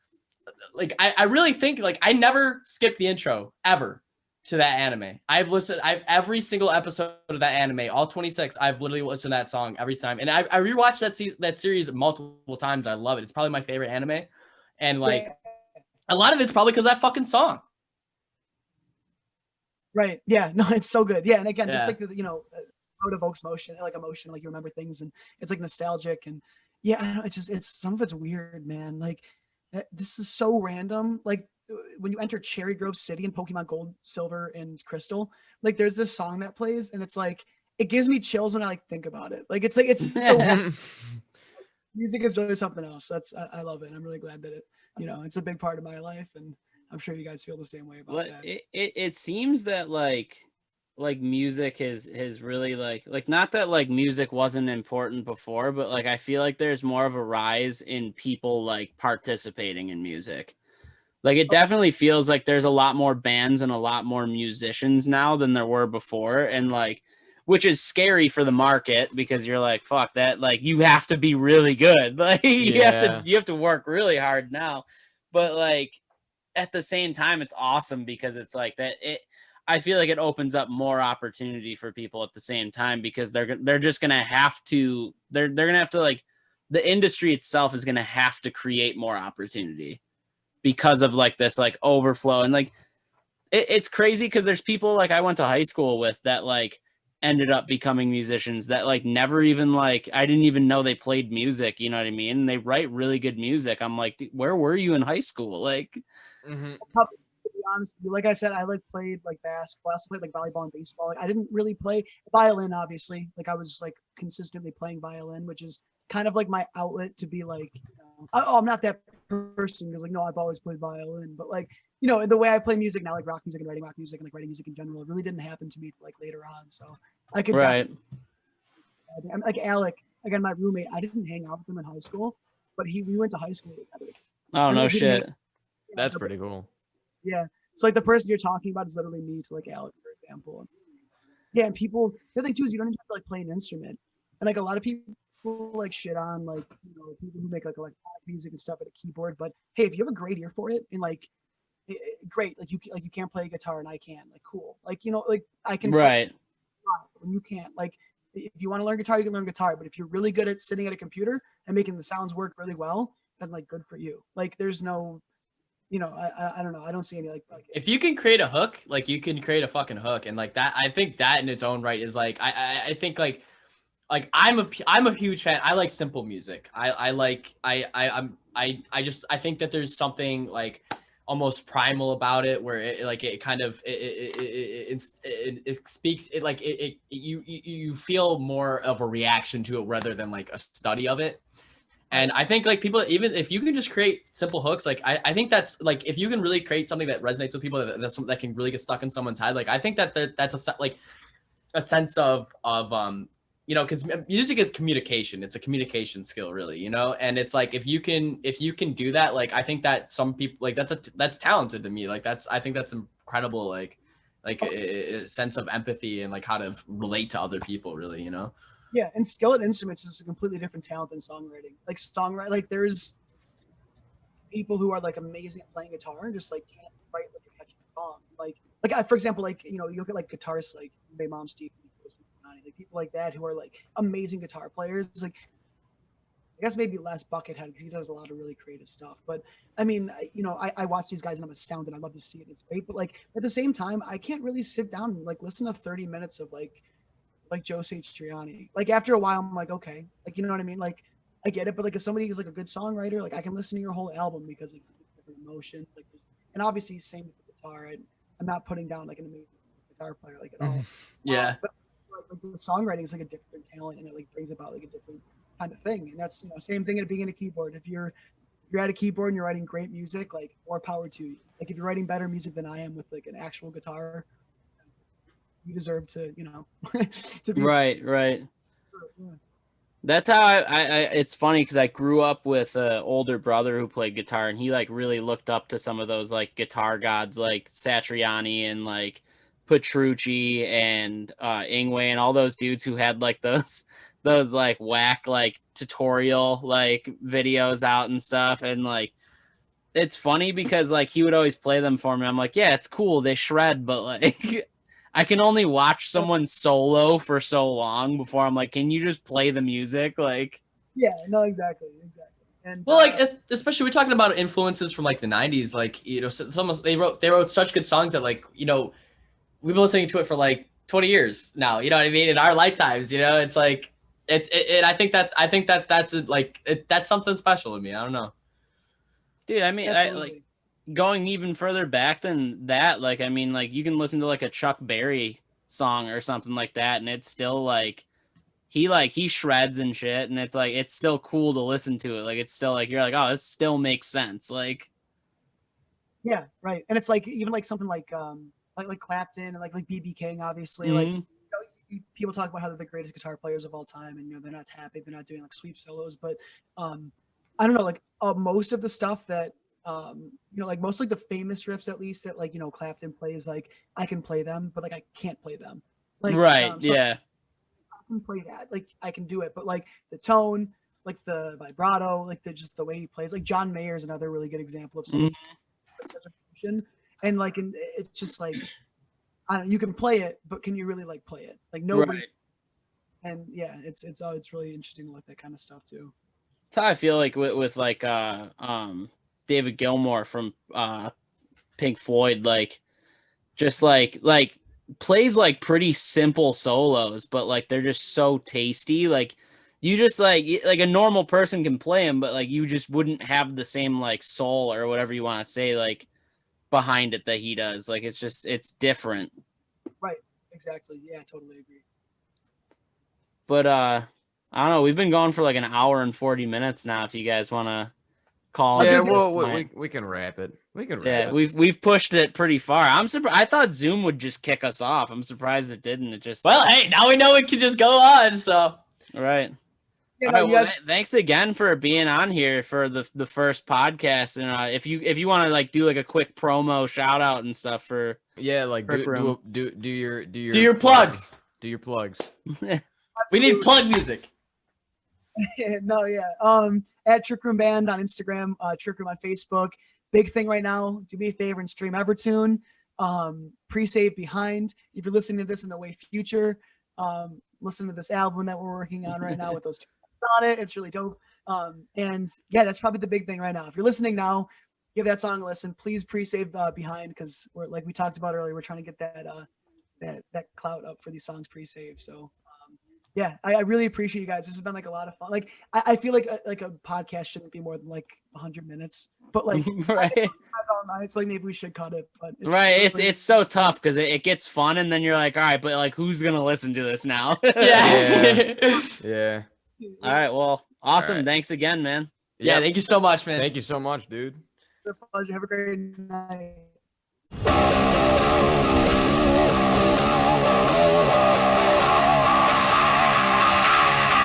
like I really think like I never skipped the intro ever. to that anime. I've every single episode of that anime, all 26. I've literally listened to that song every time, and I rewatched that series multiple times. I love it. It's probably my favorite anime, and like a lot of it's probably because that fucking song. Right. Yeah. No, it's so good. Yeah. And again, Yeah. just like how it evokes emotion, like you remember things, and it's like nostalgic, and yeah, I don't know, it's some of it's weird, man. Like this is so random. Like when you enter Cherry Grove City in Pokemon Gold, Silver, and Crystal, like there's this song that plays, and it's like it gives me chills when I like think about it. Like it's so music is really something else. I love it. I'm really glad that it's a big part of my life, and I'm sure you guys feel the same way about that. It seems that like music has really like not that like music wasn't important before, but like I feel like there's more of a rise in people like participating in music. Like it definitely feels like there's a lot more bands and a lot more musicians now than there were before, and like which is scary for the market because you're like, fuck that, like you have to be really good. Like you have to work really hard now. But like at the same time, it's awesome because it's like that I feel like it opens up more opportunity for people at the same time because they're just gonna have to they're gonna have to like the industry itself is gonna have to create more opportunity because of like this like overflow. And like it's crazy because there's people like I went to high school with that like ended up becoming musicians that like never even like I didn't even know they played music, you know what I mean? And they write really good music. I'm like, where were you in high school? Like To be honest with you, like I said, I like played like basketball. I also played like volleyball and baseball. Like I didn't really play violin, obviously. Like I was like consistently playing violin, which is kind of like my outlet to be like, I'm not that person because like no, I've always played violin, but like the way I play music now, like rock music and writing rock music in general, it really didn't happen to me till like later on. So I could right. I'm like Alec, again, my roommate. I didn't hang out with him in high school, but we went to high school together. Oh And, no like, shit. That's pretty cool. Yeah. So like the person you're talking about is literally me to like Alec, for example. Yeah, and people the other thing too is you don't even have to like play an instrument. And like a lot of people like shit on like people who make like electronic music and stuff at a keyboard. But hey, if you have a great ear for it and like great, like you can't play guitar and I can, like cool. Like like I can Right. and you can't. Like if you want to learn guitar, you can learn guitar. But if you're really good at sitting at a computer and making the sounds work really well, then like good for you. Like there's no I don't know. I don't see any like if you can create a hook, like you can create a fucking hook, and like that, I think that in its own right is like I think like I'm a huge fan. I like simple music. I think that there's something like almost primal about it where it kind of it speaks it like you feel more of a reaction to it rather than like a study of it. And I think like people, even if you can just create simple hooks, like I think that's like if you can really create something that resonates with people that can really get stuck in someone's head, like I think that's a sense of because music is communication. It's a communication skill, really, and it's like if you can do that, like I think that some people like that's talented to me. Like I think that's incredible, like a sense of empathy and like how to relate to other people, really, Yeah, and skill at instruments is a completely different talent than songwriting. Like there's people who are like amazing at playing guitar and just like can't write like a catchy song. Like for example, like you look at like guitarists like Bay Mom Steve, like people like that who are like amazing guitar players. Like I guess maybe less Buckethead because he does a lot of really creative stuff. But I mean, I watch these guys and I'm astounded. I love to see it. It's great, but like at the same time, I can't really sit down and like listen to 30 minutes of like Joe Satriani. Like after a while, I'm like, okay, like you know what I mean? Like I get it, but like if somebody is like a good songwriter, like I can listen to your whole album because like different emotion. Like and obviously same with the guitar. I'm not putting down like an amazing guitar player like at all. Yeah. But like the songwriting is like a different talent and it like brings about like a different kind of thing. And that's same thing at being a keyboard. If you're at a keyboard and you're writing great music, like more power to you. Like if you're writing better music than I am with like an actual guitar, you deserve to, to be right. Yeah. That's how I it's funny because I grew up with an older brother who played guitar and he like really looked up to some of those like guitar gods like Satriani and like Petrucci and Ingwe and all those dudes who had like those like whack like tutorial like videos out and stuff. And like it's funny because like he would always play them for me. I'm like, yeah, it's cool. They shred, but like I can only watch someone solo for so long before I'm like, can you just play the music? Like, Yeah, no, exactly. And Well, like especially we're talking about influences from like the '90s. Like they wrote such good songs that like we've been listening to it for like 20 years now. You know what I mean? In our lifetimes, it's like I think that's something special to me. I don't know. dude, I mean, absolutely. going even further back than that, like I mean, like you can listen to like a Chuck Berry song or something like that, and it's still like he shreds and shit, and it's like it's still cool to listen to it. Like it's still like you're like, oh, this still makes sense. Like Yeah, right. And it's like even like something like Clapton and like BB King, obviously. Like mhm. people talk about how they're the greatest guitar players of all time, and they're not happy, they're not doing like sweep solos, but I don't know, like most of the stuff that like most like the famous riffs at least that like Clapton plays, like I can play them, but like I can't play them. Like Right, so yeah. I can play that, like I can do it, but like the tone, like the vibrato, like just the way he plays, like John Mayer is another really good example of someone with such emotion, and like it's just like I don't know, you can play it, but can you really like play it? Like nobody. Right. And yeah, it's really interesting to look at that kind of stuff too. That's how I feel like with like David Gilmour from Pink Floyd, like just like plays like pretty simple solos, but like they're just so tasty. Like you just like a normal person can play them, but like you just wouldn't have the same like soul or whatever you want to say like behind it that he does. Like it's different. Right. Exactly. Yeah, I totally agree. But I don't know. We've been going for like an hour and 40 minutes now. If you guys want to call, Yeah, it well, we can wrap it. We can wrap it. we've pushed it pretty far. I'm surprised. I thought Zoom would just kick us off. I'm surprised it didn't. It just Well, hey, now we know it can just go on. So right. Yeah, All no, right, you well, guys, thanks again for being on here for the first podcast. And if you want to like do like a quick promo shout out and stuff for Yeah, like Rec Room. do your your plugs. Do your plugs. We need plug music. no, yeah. At Trick Room Band on Instagram, Trick Room on Facebook. Big thing right now. Do me a favor and stream Evertune. Pre-save behind. If you're listening to this in the way future, listen to this album that we're working on right now with those tunes on it. It's really dope. And yeah, that's probably the big thing right now. If you're listening now, give that song a listen. Please pre-save behind, because we're like we talked about earlier, we're trying to get that clout up for these songs pre-save. So yeah, I really appreciate you guys. This has been like a lot of fun. Like I feel like a podcast shouldn't be more than like 100 minutes, but like right. all night, it's like maybe we should cut it. But Right, really, it's so tough because it gets fun, and then you're like, all right, but like, who's gonna listen to this now? Yeah. Yeah. All right, well, awesome. All right. Thanks again, man. Yeah, thank you so much, man. Thank you so much, dude. it's a pleasure. Have a great night.